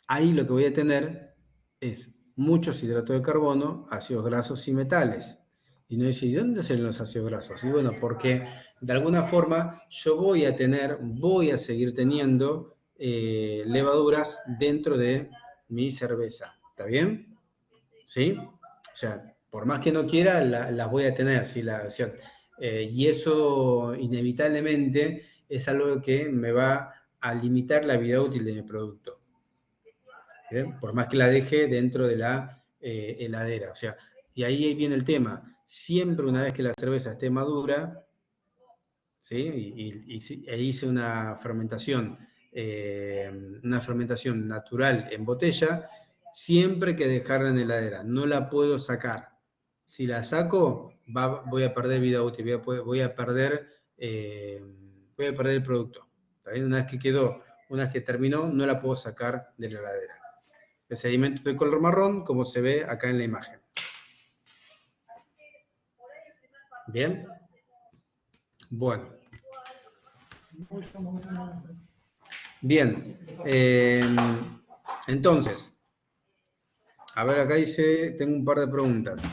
ahí lo que voy a tener es muchos hidratos de carbono, ácidos grasos y metales. Y no dice, ¿y dónde salen los ácidos grasos? Y bueno, porque de alguna forma yo voy a seguir teniendo levaduras dentro de mi cerveza. ¿Está bien? ¿Sí? O sea, por más que no quiera, las voy a tener, ¿sí? Y eso inevitablemente es algo que me va a limitar la vida útil de mi producto. ¿Bien? Por más que la deje dentro de la heladera. O sea, y ahí viene el tema. Siempre una vez que la cerveza esté madura, ¿sí? E hice una fermentación natural en botella, siempre hay que dejarla en la heladera, no la puedo sacar. Si la saco, voy a perder vida útil, voy a perder el producto. ¿Está Una vez que terminó, no la puedo sacar de la heladera. El sedimento de color marrón, como se ve acá en la imagen. ¿Bien? Bueno. Bien. Entonces, a ver, acá dice, tengo un par de preguntas.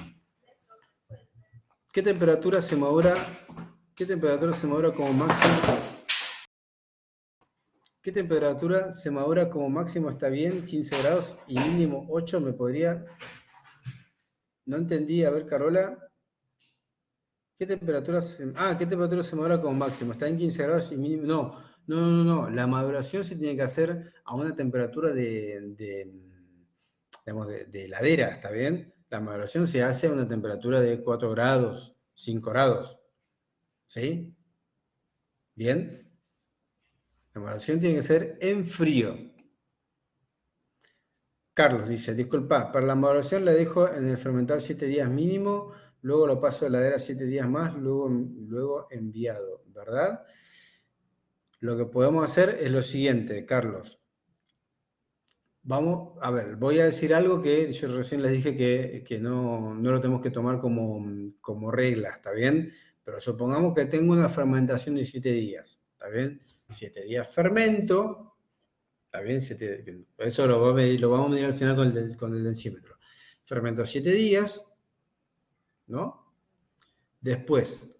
¿Qué temperatura se madura como máximo? ¿Qué temperatura se madura como máximo está bien? 15 grados y mínimo 8 me podría... No entendí, a ver, Carola. ¿Qué temperatura se madura como máximo? ¿Está en 15 grados y mínimo? No. La maduración se tiene que hacer a una temperatura digamos, de heladera, ¿está bien? La maduración se hace a una temperatura de 4 grados, 5 grados. ¿Sí? ¿Bien? La maduración tiene que ser en frío. Carlos dice, disculpa, para la maduración la dejo en el fermentar 7 días mínimo, luego lo paso a la heladera 7 días más, luego enviado, ¿verdad? Lo que podemos hacer es lo siguiente, Carlos. Vamos, a ver, voy a decir algo que yo recién les dije que no lo tenemos que tomar como regla, ¿está bien? Pero supongamos que tengo una fermentación de 7 días, ¿está bien? 7 días fermento, ¿está bien? Eso lo vamos a medir al final con el densímetro. Fermento 7 días, ¿no? Después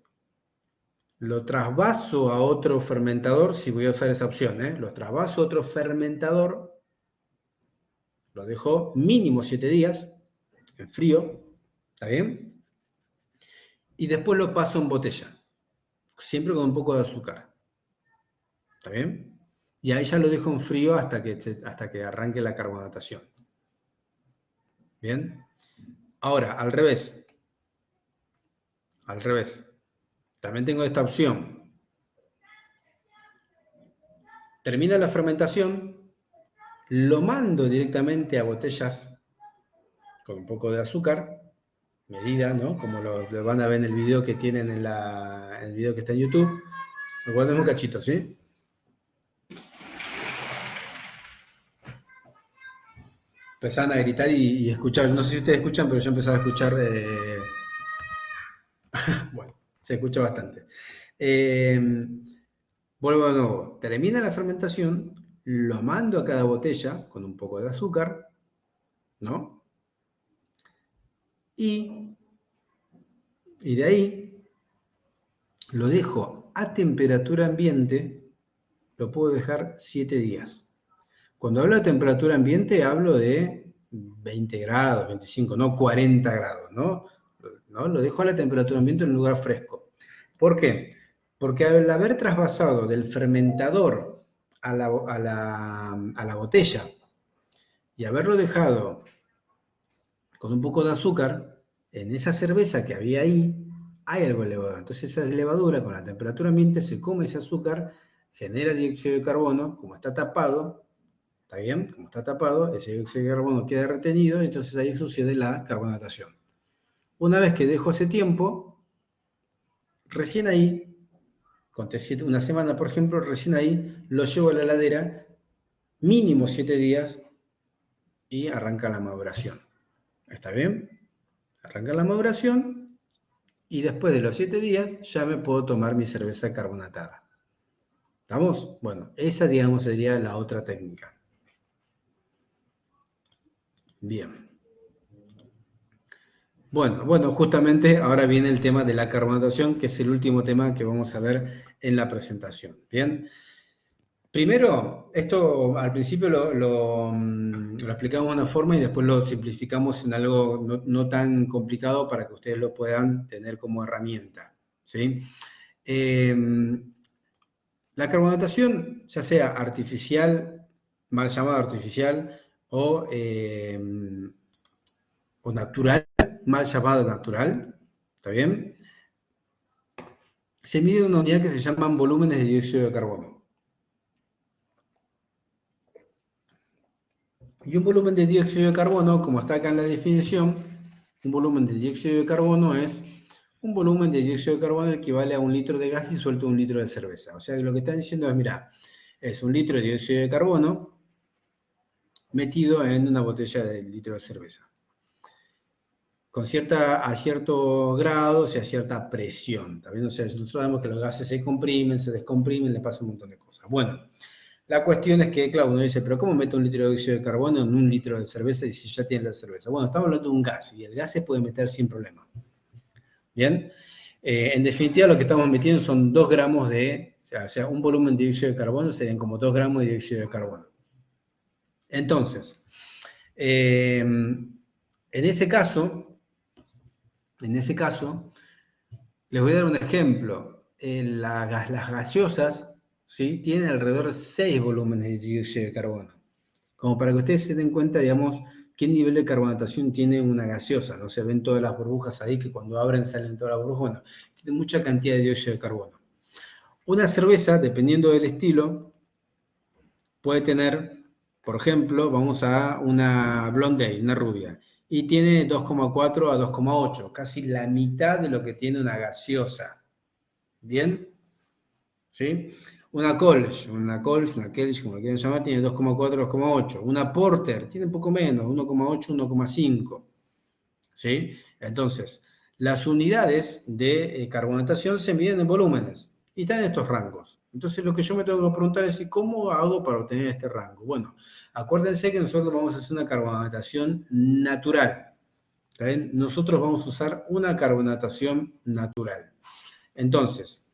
lo trasvaso a otro fermentador, si voy a usar esa opción, ¿eh? Lo trasvaso a otro fermentador, lo dejo mínimo 7 días, en frío, ¿está bien? Y después lo paso en botella, siempre con un poco de azúcar, ¿está bien? Y ahí ya lo dejo en frío hasta que arranque la carbonatación. ¿Bien? Ahora, al revés. Al revés. También tengo esta opción. Termina la fermentación, lo mando directamente a botellas con un poco de azúcar, medida, ¿no? Como lo van a ver en el video que tienen en el video que está en YouTube. Recuerden un cachito, ¿sí? Empezaban a gritar y escuchar, no sé si ustedes escuchan, pero yo empezaba a escuchar, bueno, se escucha bastante. Eh, Vuelvo de nuevo, termina la fermentación, lo mando a cada botella con un poco de azúcar, ¿no? Y de ahí lo dejo a temperatura ambiente, lo puedo dejar 7 días. Cuando hablo de temperatura ambiente hablo de 20 grados, 25, no 40 grados, ¿no? Lo dejo a la temperatura ambiente en un lugar fresco. ¿Por qué? Porque al haber trasvasado del fermentador a la botella y haberlo dejado con un poco de azúcar, en esa cerveza que había ahí hay algo de levadura. Entonces esa levadura con la temperatura ambiente se come ese azúcar, genera dióxido de carbono, como está tapado, ¿está bien? Como está tapado, ese dióxido de carbono queda retenido y entonces ahí sucede la carbonatación. Una vez que dejo ese tiempo, recién ahí, conté una semana por ejemplo, recién ahí lo llevo a la heladera, mínimo 7 días y arranca la maduración. ¿Está bien? Arranca la maduración y después de los 7 días ya me puedo tomar mi cerveza carbonatada. ¿Estamos? Bueno, esa digamos sería la otra técnica. Bien. Bueno, justamente ahora viene el tema de la carbonatación, que es el último tema que vamos a ver en la presentación. Bien. Primero, esto al principio lo explicamos de una forma y después lo simplificamos en algo no tan complicado para que ustedes lo puedan tener como herramienta, ¿sí? La carbonatación, ya sea artificial, mal llamada artificial, o natural, mal llamada natural, ¿está bien? Se mide una unidad que se llaman volúmenes de dióxido de carbono. Y un volumen de dióxido de carbono, como está acá en la definición, un volumen de dióxido de carbono es un volumen de dióxido de carbono equivale a 1 litro de gas disuelto en 1 litro de cerveza. O sea que lo que están diciendo es, mira, es 1 litro de dióxido de carbono metido en una botella de litro de cerveza. A cierto grado, o sea, a cierta presión. También, o sea, nosotros sabemos que los gases se comprimen, se descomprimen, le pasa un montón de cosas. Bueno, la cuestión es que, claro, uno dice, pero ¿cómo meto 1 litro de dióxido de carbono en 1 litro de cerveza y si ya tiene la cerveza? Bueno, estamos hablando de un gas y el gas se puede meter sin problema. Bien, en definitiva lo que estamos metiendo son 2 gramos o sea, un volumen de dióxido de carbono serían como 2 gramos de dióxido de carbono. Entonces, en ese caso, les voy a dar un ejemplo. Las gaseosas ¿sí? Tiene alrededor de 6 volúmenes de dióxido de carbono. Como para que ustedes se den cuenta, digamos, qué nivel de carbonatación tiene una gaseosa. No se ven todas las burbujas ahí, que cuando abren salen todas las burbujas. Bueno, tiene mucha cantidad de dióxido de carbono. Una cerveza, dependiendo del estilo, puede tener, por ejemplo, vamos a una blonde ale, una rubia, y tiene 2,4 a 2,8, casi la mitad de lo que tiene una gaseosa. ¿Bien? ¿Sí? Una Kolsch, una Kelch, como la quieran llamar, tiene 2,4, 2,8. Una Porter tiene un poco menos, 1,8, 1,5. ¿Sí? Entonces, las unidades de carbonatación se miden en volúmenes y están en estos rangos. Entonces, lo que yo me tengo que preguntar es, ¿cómo hago para obtener este rango? Bueno, acuérdense que nosotros vamos a hacer una carbonatación natural. ¿Está bien? Nosotros vamos a usar una carbonatación natural. Entonces,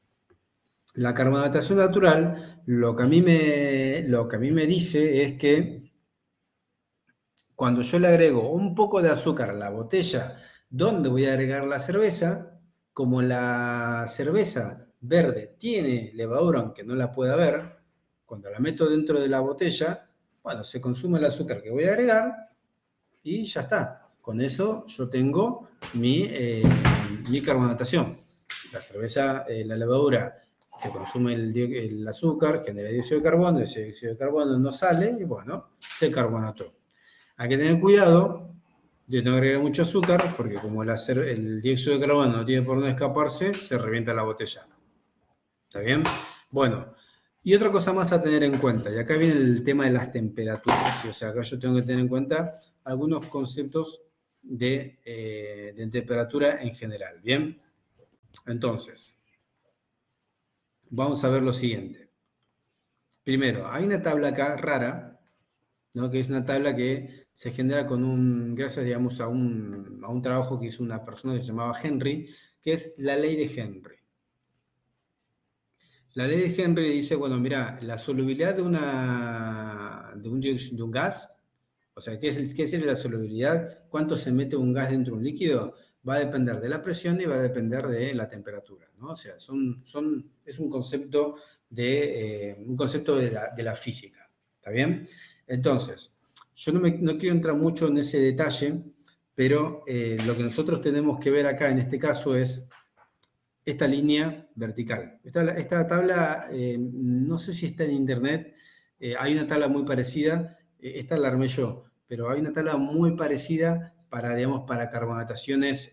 la carbonatación natural, lo que a mí me dice es que cuando yo le agrego un poco de azúcar a la botella donde voy a agregar la cerveza, como la cerveza verde tiene levadura, aunque no la pueda ver, cuando la meto dentro de la botella, bueno, se consume el azúcar que voy a agregar y ya está. Con eso yo tengo mi carbonatación. La cerveza, la levadura, se consume el azúcar, genera dióxido de carbono, ese dióxido de carbono no sale y bueno, se carbonató. Hay que tener cuidado de no agregar mucho azúcar, porque como el dióxido de carbono no tiene por dónde escaparse, se revienta la botella. ¿Está bien? Bueno, y otra cosa más a tener en cuenta, y acá viene el tema de las temperaturas, ¿sí? O sea, acá yo tengo que tener en cuenta algunos conceptos de temperatura en general, ¿bien? Entonces, vamos a ver lo siguiente. Primero, hay una tabla acá rara, ¿no? Que es una tabla que se genera gracias, digamos, a un trabajo que hizo una persona que se llamaba Henry, que es la ley de Henry. La ley de Henry dice, bueno, mira, la solubilidad de un gas, o sea, ¿qué es la solubilidad? ¿Cuánto se mete un gas dentro de un líquido? Va a depender de la presión y va a depender de la temperatura, ¿no? O sea, es un concepto de la física, ¿está bien? Entonces, yo no quiero entrar mucho en ese detalle, pero lo que nosotros tenemos que ver acá en este caso es esta línea vertical. Esta tabla, no sé si está en internet, hay una tabla muy parecida, esta la armé yo, pero hay una tabla muy parecida para, digamos, para carbonataciones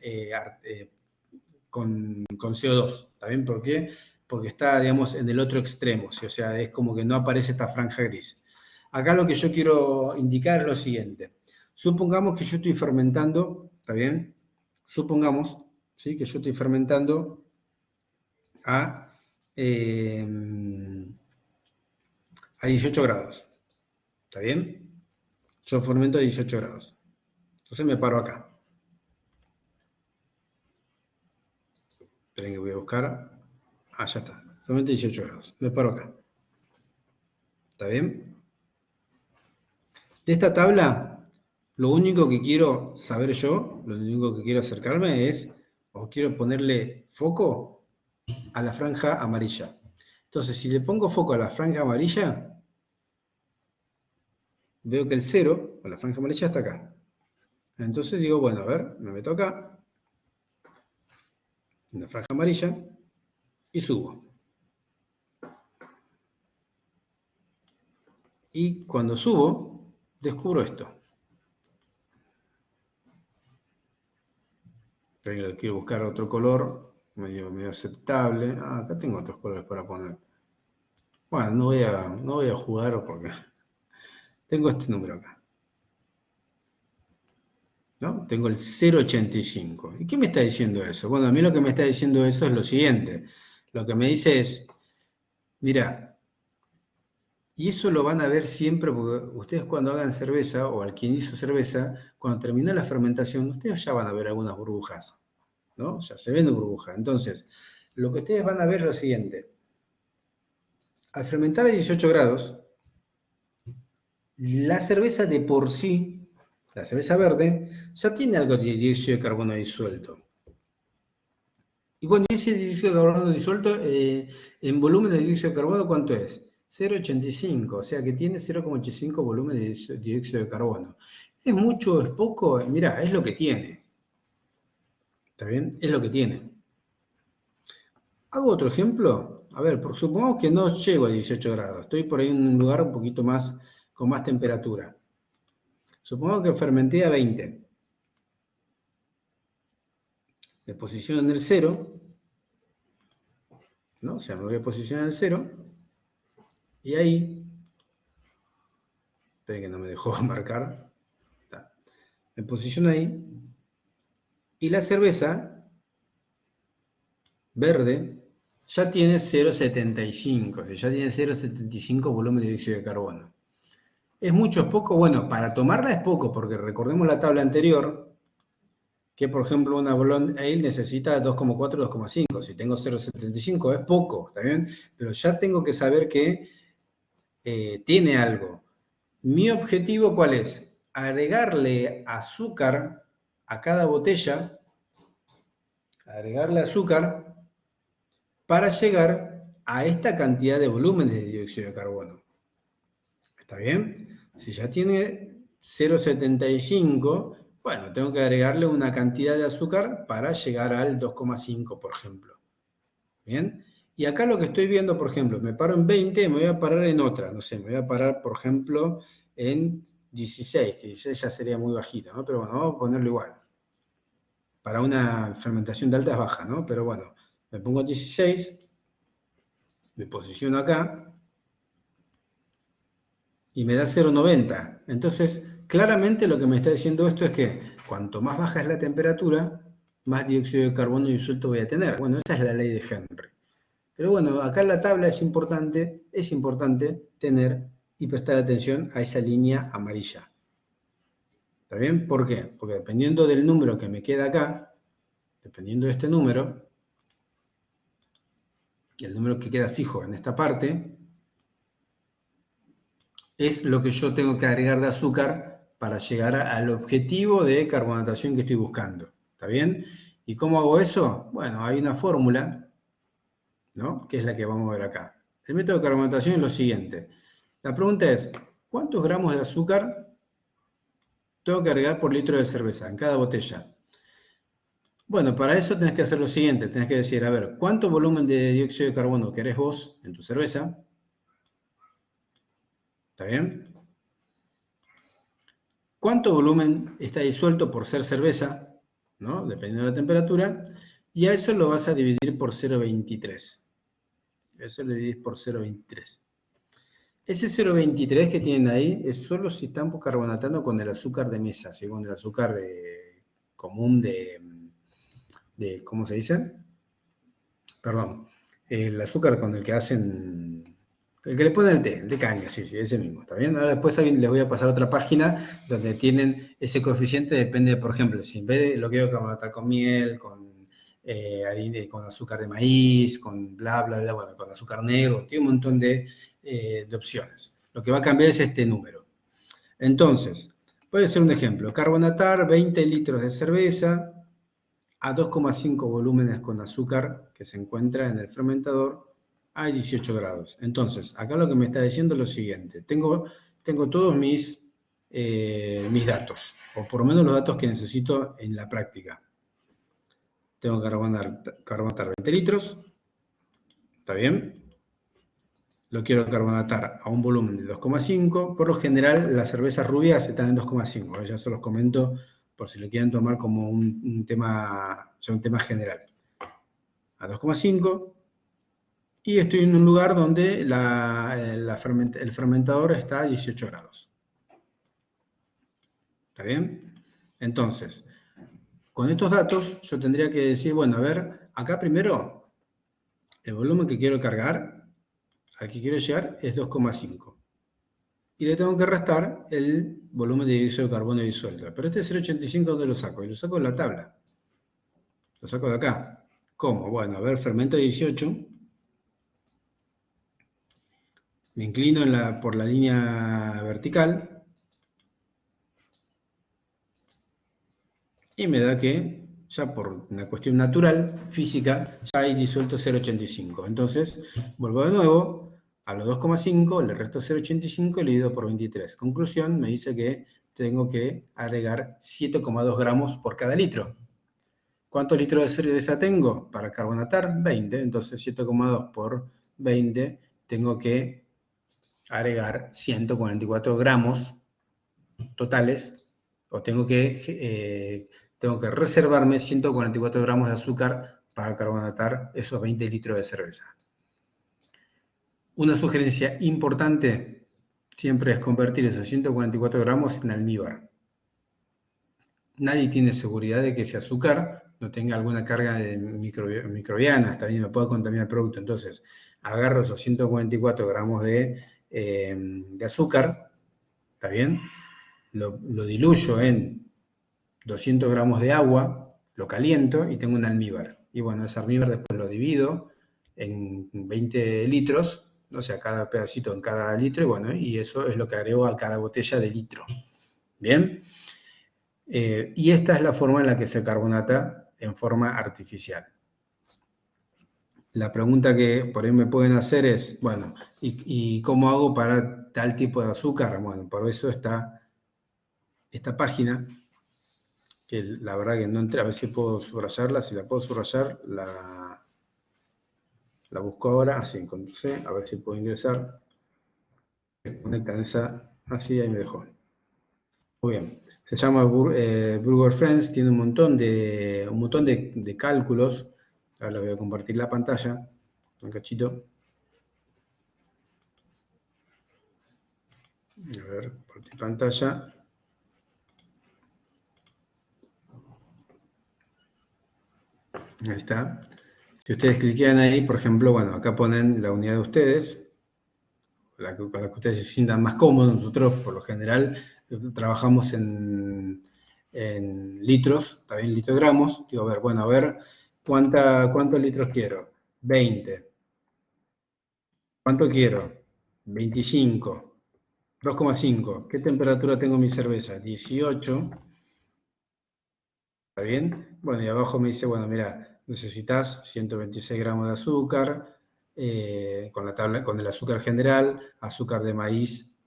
con CO2. ¿Está bien? ¿Por qué? Porque está, digamos, en el otro extremo, ¿sí? O sea, es como que no aparece esta franja gris. Acá lo que yo quiero indicar es lo siguiente. Supongamos que yo estoy fermentando, ¿está bien? Supongamos, ¿sí? Que yo estoy fermentando a, eh, a 18 grados. ¿Está bien? Yo fermento a 18 grados. Entonces me paro acá. Esperen que voy a buscar. Ah, ya está. Fermento a 18 grados. Me paro acá. ¿Está bien? De esta tabla, lo único que quiero saber yo, lo único que quiero acercarme es, o quiero ponerle foco a la franja amarilla. Entonces, si le pongo foco a la franja amarilla, veo que el 0, o la franja amarilla, está acá. Entonces digo, bueno, a ver, me meto acá, en la franja amarilla, y subo. Y cuando subo, descubro esto. Pero quiero buscar otro color medio aceptable. Ah, acá tengo otros colores para poner. Bueno, no voy a jugar porque tengo este número acá. ¿No? Tengo el 0,85. ¿Y qué me está diciendo eso? Bueno, a mí lo que me está diciendo eso es lo siguiente. Lo que me dice es, mira, y eso lo van a ver siempre, porque ustedes cuando hagan cerveza, o al quien hizo cerveza, cuando termina la fermentación, ustedes ya van a ver algunas burbujas, ¿no? Ya se ven burbujas. Entonces, lo que ustedes van a ver es lo siguiente. Al fermentar a 18 grados, la cerveza de por sí, la cerveza verde, ya tiene algo de dióxido de carbono disuelto. Y bueno, ese dióxido de carbono disuelto en volumen de dióxido de carbono, ¿cuánto es? 0,85, o sea que tiene 0,85 volumen de dióxido de carbono. ¿Es mucho o es poco? Mira, es lo que tiene. ¿Está bien? Es lo que tiene. Hago otro ejemplo. A ver, supongamos que no llego a 18 grados. Estoy por ahí en un lugar un poquito más, con más temperatura. Supongamos que fermenté a 20. Me posiciono en el 0, ¿no? O sea, me voy a posicionar en el 0. Y ahí, esperen que no me dejó marcar. Está. Me posiciono ahí. Y la cerveza verde ya tiene 0,75. O sea, ya tiene 0,75 volumen de dióxido de carbono. ¿Es mucho o es poco? Bueno, para tomarla es poco, porque recordemos la tabla anterior, que por ejemplo una Blonde Ale necesita 2,4, 2,5. Si tengo 0,75 es poco, ¿está bien? Pero ya tengo que saber que tiene algo. Mi objetivo, ¿cuál es? Agregarle azúcar a cada botella, agregarle azúcar para llegar a esta cantidad de volúmenes de dióxido de carbono. ¿Está bien? Si ya tiene 0,75, bueno, tengo que agregarle una cantidad de azúcar para llegar al 2,5, por ejemplo. ¿Bien? Y acá lo que estoy viendo, por ejemplo, me paro en 20, me voy a parar en otra. No sé, me voy a parar, por ejemplo, en 16, que 16 ya sería muy bajito, ¿no? Pero bueno, vamos a ponerlo igual. Para una fermentación de alta es baja, ¿no? Pero bueno, me pongo 16, me posiciono acá y me da 0,90. Entonces, claramente lo que me está diciendo esto es que cuanto más baja es la temperatura, más dióxido de carbono disuelto voy a tener. Bueno, esa es la ley de Henry. Pero bueno, acá en la tabla es importante tener y prestar atención a esa línea amarilla. ¿Está bien? ¿Por qué? Porque dependiendo del número que me queda acá, dependiendo de este número, y el número que queda fijo en esta parte, es lo que yo tengo que agregar de azúcar para llegar al objetivo de carbonatación que estoy buscando. ¿Está bien? ¿Y cómo hago eso? Bueno, hay una fórmula, ¿no? Que es la que vamos a ver acá. El método de carbonatación es lo siguiente. La pregunta es, ¿cuántos gramos de azúcar tengo que agregar por litro de cerveza en cada botella? Bueno, para eso tenés que hacer lo siguiente. Tenés que decir, a ver, ¿cuánto volumen de dióxido de carbono querés vos en tu cerveza? ¿Está bien? ¿Cuánto volumen está disuelto por ser cerveza? ¿No? Dependiendo de la temperatura. Y a eso lo vas a dividir por 0,23. Eso lo dividís por 0,23. Ese 0,23 que tienen ahí es solo si están carbonatando con el azúcar de mesa, con el azúcar común ¿cómo se dice? Perdón, el azúcar con el que hacen, el que le ponen el té, el de caña, sí, sí, ese mismo, ¿está bien? Ahora después les voy a pasar a otra página donde tienen ese coeficiente, depende, por ejemplo, si en vez de lo quiero carbonatar con miel, con harina, con azúcar de maíz, con bla, bla, bla, bueno, con azúcar negro, tiene un montón de opciones. Lo que va a cambiar es este número. Entonces, puede ser un ejemplo, carbonatar 20 litros de cerveza a 2,5 volúmenes con azúcar que se encuentra en el fermentador a 18 grados. Entonces, acá lo que me está diciendo es lo siguiente. Tengo todos mis datos, o por lo menos los datos que necesito en la práctica. Tengo que carbonatar 20 litros, ¿está bien? Lo quiero carbonatar a un volumen de 2,5. Por lo general, las cervezas rubias están en 2,5. Ya se los comento por si lo quieren tomar como un tema general. A 2,5. Y estoy en un lugar donde el fermentador está a 18 grados. ¿Está bien? Entonces, con estos datos yo tendría que decir, bueno, a ver, acá primero, el volumen que quiero cargar, al que quiero llegar, es 2,5. Y le tengo que restar el volumen de dióxido de carbono disuelto. Pero este 0,85, ¿dónde lo saco? Y lo saco en la tabla. Lo saco de acá. ¿Cómo? Bueno, a ver, fermento 18. Me inclino por la línea vertical. Y me da que ya por una cuestión natural, física, ya hay disuelto 0,85. Entonces, vuelvo de nuevo, a los 2,5 le resto 0,85 y le divido por 23. Conclusión, me dice que tengo que agregar 7,2 gramos por cada litro. ¿Cuántos litros de cerveza tengo? Para carbonatar, 20. Entonces, 7,2 por 20, tengo que agregar 144 gramos totales, o tengo que reservarme 144 gramos de azúcar para carbonatar esos 20 litros de cerveza. Una sugerencia importante siempre es convertir esos 144 gramos en almíbar. Nadie tiene seguridad de que ese azúcar no tenga alguna carga de microbiana, también me puede contaminar el producto. Entonces, agarro esos 144 gramos de azúcar, ¿está bien? Lo diluyo en 200 gramos de agua, lo caliento y tengo un almíbar. Y bueno, ese almíbar después lo divido en 20 litros, o sea, cada pedacito en cada litro, y bueno, y eso es lo que agrego a cada botella de litro. ¿Bien? Y esta es la forma en la que se carbonata en forma artificial. La pregunta que por ahí me pueden hacer es, bueno, ¿y cómo hago para tal tipo de azúcar? Bueno, por eso está esta página, que la verdad que no entré, a ver si puedo subrayarla, si la puedo subrayar, la busco ahora, así, con C, a ver si puedo ingresar. Conectan esa, así, ahí me dejó. Muy bien, se llama Burger Friends, tiene un montón de cálculos. Ahora voy a compartir la pantalla, un cachito. A ver, compartir pantalla. Ahí está. Si ustedes cliquean ahí, por ejemplo, bueno, acá ponen la unidad de ustedes, con la que ustedes se sientan más cómodos. Nosotros, por lo general, trabajamos en litros, también litogramos. Digo, a ver, bueno, a ver, ¿cuántos litros quiero? 20. ¿Cuánto quiero? 25. 2,5. ¿Qué temperatura tengo mi cerveza? 18. ¿Está bien? Bueno, y abajo me dice, bueno, mira, necesitas 126 gramos de azúcar, con el azúcar general, azúcar de maíz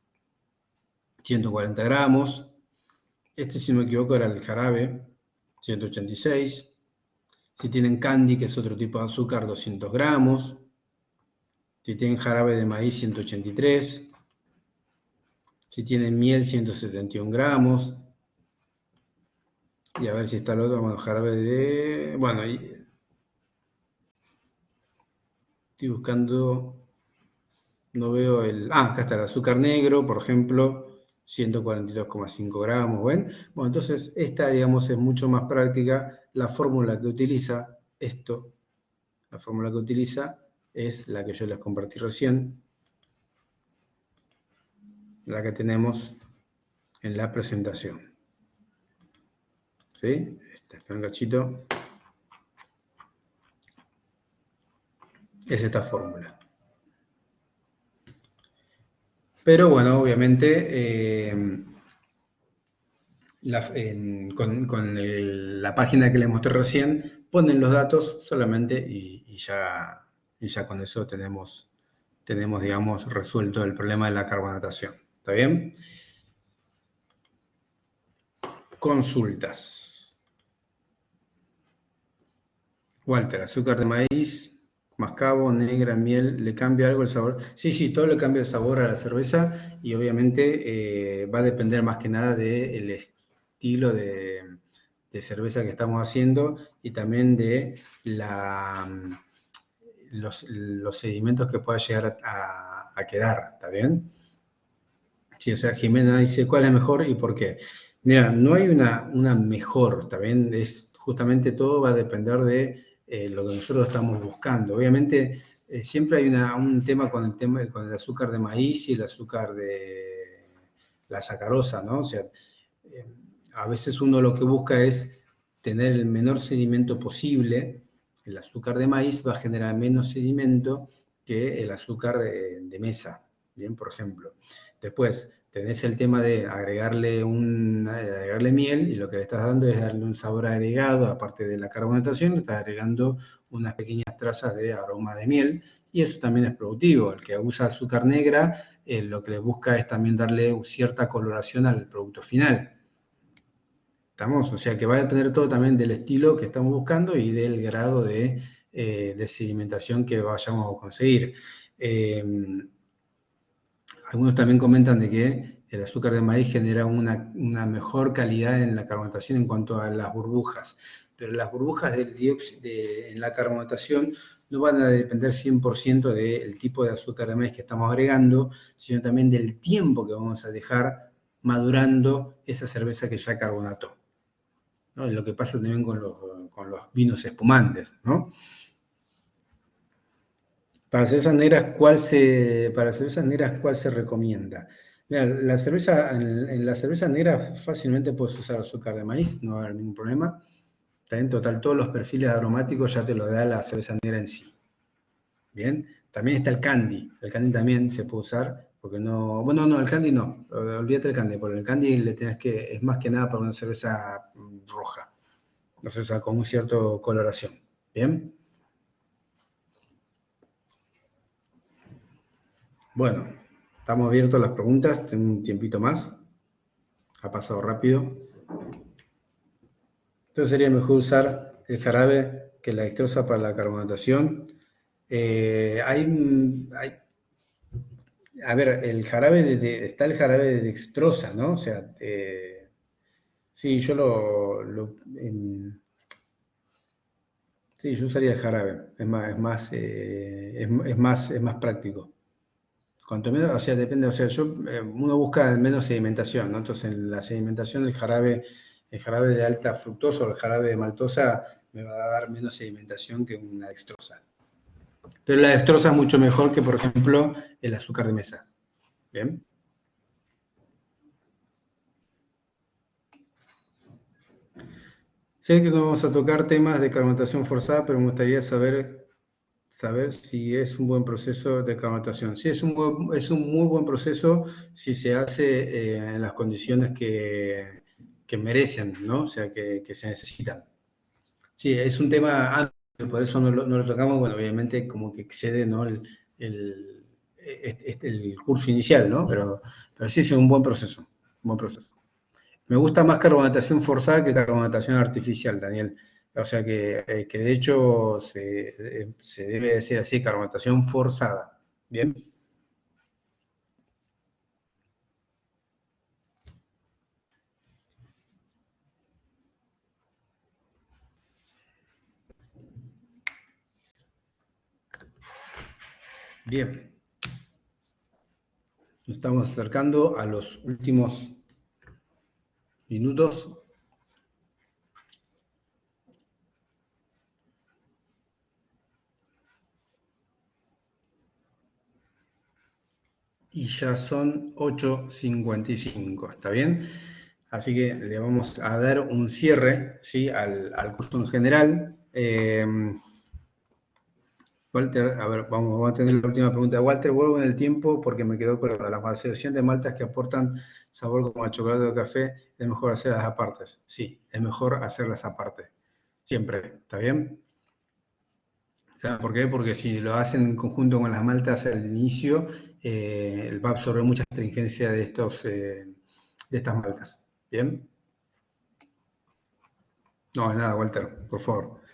140 gramos. Este, si no me equivoco, era el jarabe, 186. Si tienen candy, que es otro tipo de azúcar, 200 gramos. Si tienen jarabe de maíz, 183. Si tienen miel, 171 gramos. Y a ver si está el otro, bueno, jarabe de... Bueno, estoy buscando... No veo el... Ah, acá está el azúcar negro, por ejemplo, 142,5 gramos. Bueno, entonces esta, digamos, es mucho más práctica. La fórmula que utiliza esto, la fórmula que utiliza es la que yo les compartí recién, la que tenemos en la presentación. ¿Sí? Este es un cachito. Es esta fórmula. Pero bueno, obviamente con la página que les mostré recién, ponen los datos solamente y ya con eso tenemos, digamos, resuelto el problema de la carbonatación. ¿Está bien? Consultas. Walter, azúcar de maíz, mascabo, negra, miel, ¿le cambia algo el sabor? Sí, todo le cambia el sabor a la cerveza y obviamente va a depender más que nada del estilo de cerveza que estamos haciendo y también de los sedimentos que pueda llegar a quedar, ¿está bien? Sí, o sea, Jimena dice, ¿cuál es mejor y por qué? Mira, no hay una mejor, ¿está bien? Justamente todo va a depender de lo que nosotros estamos buscando. Obviamente, siempre hay un tema con el azúcar de maíz y el azúcar de la sacarosa, ¿no? O sea, a veces uno lo que busca es tener el menor sedimento posible. El azúcar de maíz va a generar menos sedimento que el azúcar de mesa, ¿bien? Por ejemplo. Después, tenés el tema de agregarle miel, y lo que le estás dando es darle un sabor agregado, aparte de la carbonatación, le estás agregando unas pequeñas trazas de aroma de miel, y eso también es productivo. El que usa azúcar negra, lo que le busca es también darle cierta coloración al producto final. ¿Estamos? O sea que va a depender todo también del estilo que estamos buscando y del grado de sedimentación que vayamos a conseguir. Algunos también comentan de que el azúcar de maíz genera una mejor calidad en la carbonatación en cuanto a las burbujas, pero las burbujas del dióxido en la carbonatación no van a depender 100% del tipo de azúcar de maíz que estamos agregando, sino también del tiempo que vamos a dejar madurando esa cerveza que ya carbonató, ¿no? Lo que pasa también con los vinos espumantes, ¿no? Para cervezas negras, ¿cuál se recomienda? Mira, en la cerveza negra fácilmente puedes usar azúcar de maíz, no va a haber ningún problema. En total, todos los perfiles aromáticos ya te lo da la cerveza negra en sí. Bien, también está el candy. El candy también se puede usar, porque no, bueno, no, el candy no, olvídate del candy, porque el candy es más que nada para una cerveza roja, una cerveza con un cierto coloración. Bien. Bueno, estamos abiertos a las preguntas, tengo un tiempito más, ha pasado rápido. Entonces sería mejor usar el jarabe que la dextrosa para la carbonatación. A ver, está el jarabe de dextrosa, ¿no? O sea, sí, sí, yo usaría el jarabe, es más práctico. Cuanto menos, o sea, depende, o sea, uno busca menos sedimentación, ¿no? Entonces, en la sedimentación, el jarabe de alta fructosa o el jarabe de maltosa me va a dar menos sedimentación que una dextrosa. Pero la dextrosa es mucho mejor que, por ejemplo, el azúcar de mesa. ¿Bien? Sé que no vamos a tocar temas de carbonatación forzada, pero me gustaría saber si es un buen proceso de carbonatación. Sí, es un muy buen proceso si se hace en las condiciones que merecen, ¿no? O sea, que se necesitan. Sí, es un tema amplio, por eso no lo tocamos, bueno, obviamente como que excede, ¿no? El curso inicial, ¿no? Pero sí es un buen proceso, un buen proceso. Me gusta más carbonatación forzada que carbonatación artificial, Daniel. O sea que de hecho se debe decir así, carbonatación forzada. ¿Bien? Bien. Nos estamos acercando a los últimos minutos. Y ya son 8:55, ¿está bien? Así que le vamos a dar un cierre, ¿sí? al curso en general. Walter, a ver, vamos a tener la última pregunta. Walter, vuelvo en el tiempo porque me quedó con la maceración de maltas que aportan sabor como el chocolate o café. Es mejor hacerlas aparte. Sí, es mejor hacerlas aparte. Siempre, ¿está bien? ¿Saben por qué? Porque si lo hacen en conjunto con las maltas al inicio, va a absorber mucha astringencia de estas maltas. ¿Bien? No, es nada, Walter, por favor.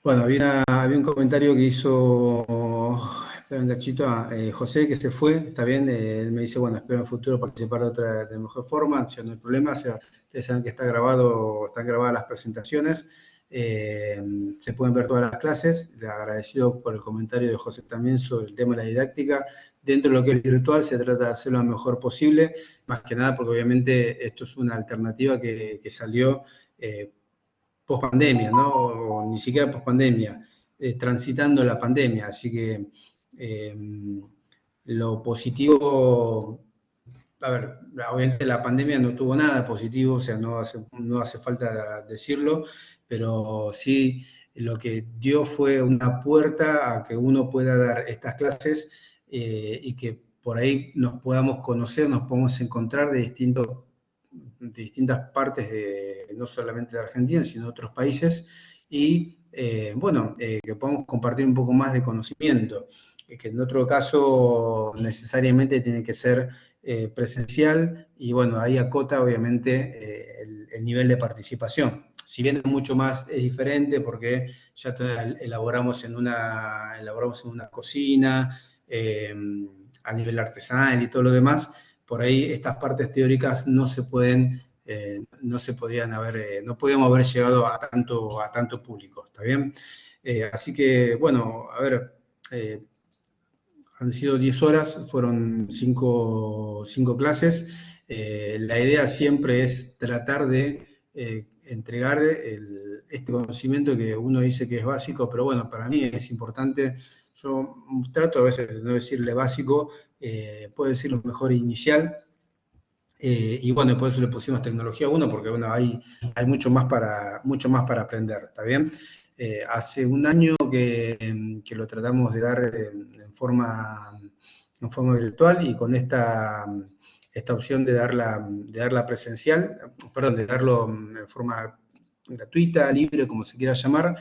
Bueno, había un comentario que hizo, espera un cachito, José, que se fue, está bien, él me dice, bueno, espero en el futuro participar de mejor forma, ya no hay problema, o sea, ustedes saben que están grabadas las presentaciones, se pueden ver todas las clases, le agradecido por el comentario de José también sobre el tema de la didáctica. Dentro de lo que es virtual se trata de hacerlo lo mejor posible, más que nada porque obviamente esto es una alternativa que salió post pandemia, ¿no? O ni siquiera post pandemia, transitando la pandemia. Así que lo positivo, a ver, obviamente la pandemia no tuvo nada positivo, o sea, no hace falta decirlo, pero sí lo que dio fue una puerta a que uno pueda dar estas clases y que por ahí nos podamos conocer, nos podemos encontrar de distintas partes, no solamente de Argentina, sino de otros países, y bueno, que podamos compartir un poco más de conocimiento, que en otro caso necesariamente tiene que ser presencial, y bueno, ahí acota obviamente el nivel de participación. Si bien es mucho más, es diferente porque ya elaboramos en una cocina, a nivel artesanal y todo lo demás, por ahí estas partes teóricas no se pueden, no se podían haber, no podíamos haber llegado a tanto público, ¿está bien? Así que, bueno, a ver, han sido 10 horas, fueron 5 clases. La idea siempre es tratar de entregar este conocimiento que uno dice que es básico, pero bueno, para mí es importante. Yo trato a veces de no decirle básico, puedo decirlo mejor inicial. Y bueno, por eso le pusimos tecnología 1, porque bueno, hay mucho más para aprender, ¿está bien? Hace un año que lo tratamos de dar en forma virtual, y con esta opción de darla presencial, perdón, de darlo en forma gratuita, libre, como se quiera llamar.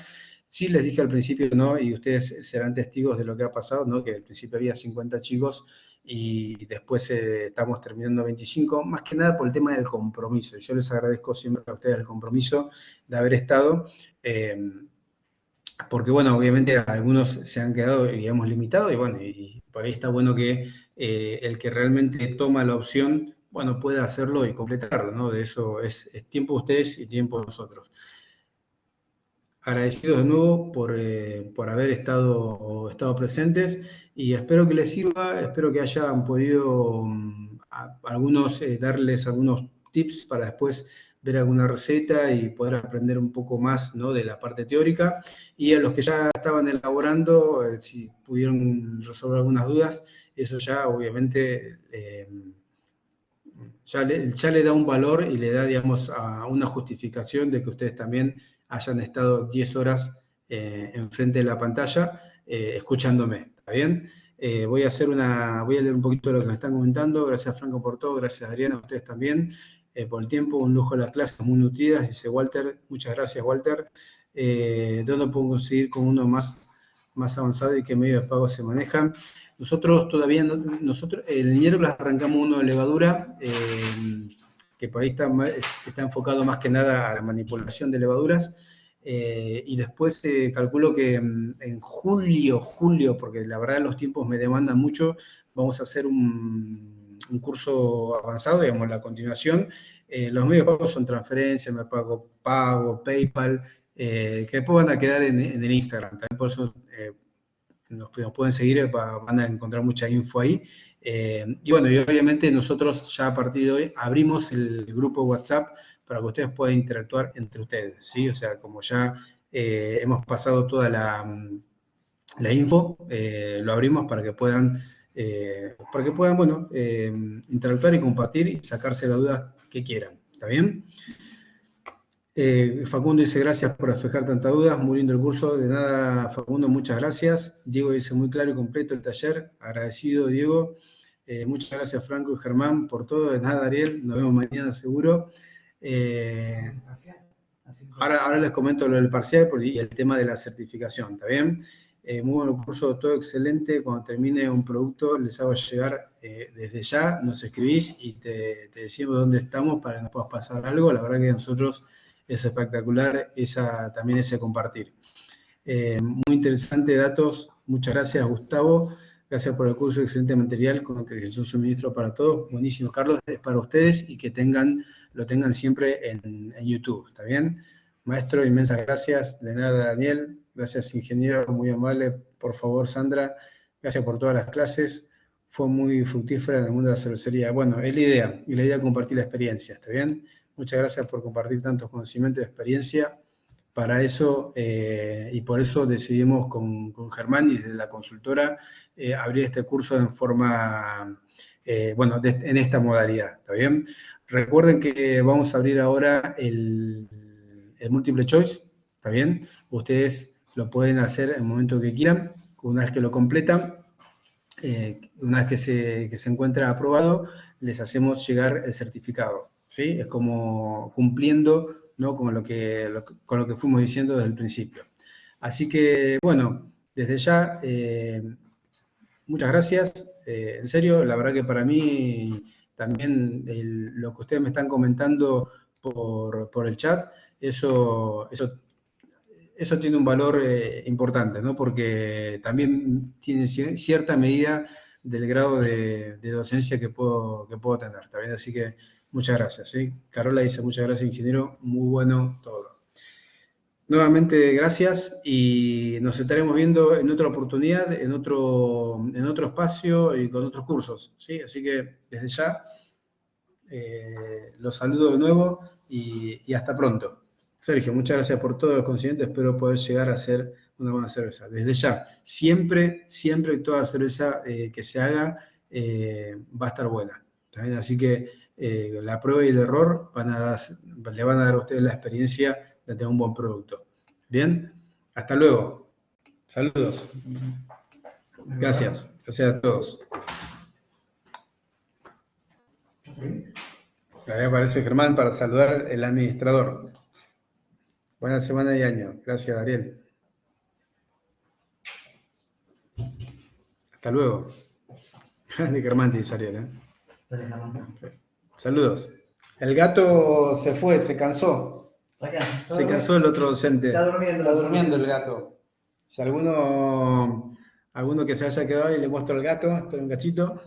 Sí, les dije al principio, ¿no? Y ustedes serán testigos de lo que ha pasado, ¿no? Que al principio había 50 chicos y después estamos terminando 25, más que nada por el tema del compromiso. Yo les agradezco siempre a ustedes el compromiso de haber estado, porque bueno, obviamente algunos se han quedado y hemos limitado, y bueno, y por ahí está bueno que el que realmente toma la opción, bueno, pueda hacerlo y completarlo, ¿no? De eso es tiempo de ustedes y tiempo de nosotros. Agradecidos de nuevo por haber estado presentes, y espero que les sirva, espero que hayan podido darles algunos tips para después ver alguna receta y poder aprender un poco más, ¿no? De la parte teórica, y a los que ya estaban elaborando, si pudieron resolver algunas dudas, eso ya obviamente ya le da un valor y le da, digamos, a una justificación de que ustedes también hayan estado 10 horas enfrente de la pantalla escuchándome, ¿está bien? Voy a leer un poquito de lo que me están comentando. Gracias, Franco, por todo. Gracias, Adriana, a ustedes también por el tiempo. Un lujo las clases, muy nutridas, dice Walter. Muchas gracias, Walter. ¿Dónde puedo conseguir con uno más avanzado y qué medios de pago se manejan? Nosotros todavía no, el miércoles arrancamos uno de levadura, que por ahí está enfocado más que nada a la manipulación de levaduras, y después calculo que en julio, porque la verdad los tiempos me demandan mucho, vamos a hacer un curso avanzado, digamos, la continuación. Los medios de pago son transferencias, me pago, PayPal, que después van a quedar en el Instagram. También por eso nos pueden seguir, van a encontrar mucha info ahí. Y bueno, y obviamente nosotros ya a partir de hoy abrimos el grupo WhatsApp para que ustedes puedan interactuar entre ustedes, ¿sí? O sea, como ya hemos pasado toda la info, lo abrimos para que puedan, bueno, interactuar y compartir y sacarse las dudas que quieran, ¿está bien? Facundo dice, gracias por despejar tantas dudas, muy lindo el curso. De nada, Facundo, muchas gracias. Diego dice, muy claro y completo el taller, agradecido, Diego. Muchas gracias, Franco y Germán, por todo. De nada, Ariel, nos vemos mañana seguro. Ahora les comento lo del parcial y el tema de la certificación, ¿está bien? Muy buen curso, todo excelente. Cuando termine un producto, les hago llegar desde ya, nos escribís y te decimos dónde estamos para que nos puedas pasar algo. La verdad que a nosotros es espectacular también ese compartir. Muy interesante datos. Muchas gracias, Gustavo. Gracias por el curso, excelente material con el que es un suministro para todos. Buenísimo, Carlos, es para ustedes y que lo tengan siempre en YouTube, ¿está bien? Maestro, inmensas gracias. De nada, Daniel. Gracias, ingeniero, muy amable. Por favor, Sandra, gracias por todas las clases. Fue muy fructífera en el mundo de la cervecería. Bueno, es la idea, y la idea es compartir la experiencia, ¿está bien? Muchas gracias por compartir tantos conocimientos y experiencia. Para eso, y por eso decidimos con Germán y desde la consultora abrir este curso en forma, bueno, en esta modalidad, ¿está bien? Recuerden que vamos a abrir ahora el múltiple choice, ¿está bien? Ustedes lo pueden hacer en el momento que quieran, una vez que lo completan. una vez que se encuentra aprobado, les hacemos llegar el certificado, ¿sí? Es como cumpliendo, ¿no? Con con lo que fuimos diciendo desde el principio. Así que, bueno, desde ya, muchas gracias. En serio, la verdad que para mí también lo que ustedes me están comentando por el chat, eso tiene un valor importante, ¿no? Porque también tiene cierta medida del grado de docencia que puedo tener, ¿está bien? Así que muchas gracias, ¿sí? Carola dice muchas gracias, ingeniero, muy bueno todo. Nuevamente, gracias y nos estaremos viendo en otra oportunidad, en otro espacio y con otros cursos, ¿sí? Así que desde ya los saludo de nuevo y hasta pronto. Sergio, muchas gracias por todos los conocimientos. Espero poder llegar a hacer una buena cerveza. Desde ya, siempre, siempre toda cerveza que se haga va a estar buena. ¿También? Así que la prueba y el error le van a dar a ustedes la experiencia de tener un buen producto. Bien, hasta luego. Saludos. Gracias. Gracias a todos. Ahí aparece Germán para saludar el administrador. Buena semana y año. Gracias, Ariel. Hasta luego. Grande Germán, dice Ariel. Sí. Saludos. El gato se fue, se cansó. Se cansó el otro docente. Está durmiendo el gato. Si alguno que se haya quedado ahí le muestro al gato, espera un cachito.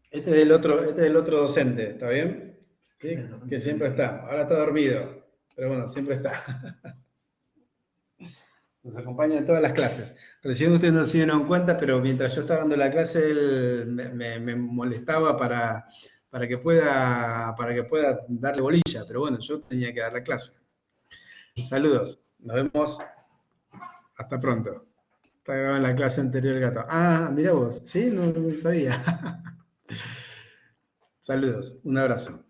Este es el otro docente, ¿está bien? ¿Sí? Que siempre está. Ahora está dormido, pero bueno, siempre está. Nos acompaña en todas las clases. Recién ustedes no se dieron cuenta, pero mientras yo estaba dando la clase, él me molestaba para que pueda darle bolilla, pero bueno, yo tenía que dar la clase. Saludos, nos vemos, hasta pronto. Estaba grabando en la clase anterior el gato. Ah, mira vos, sí, no sabía. Saludos, un abrazo.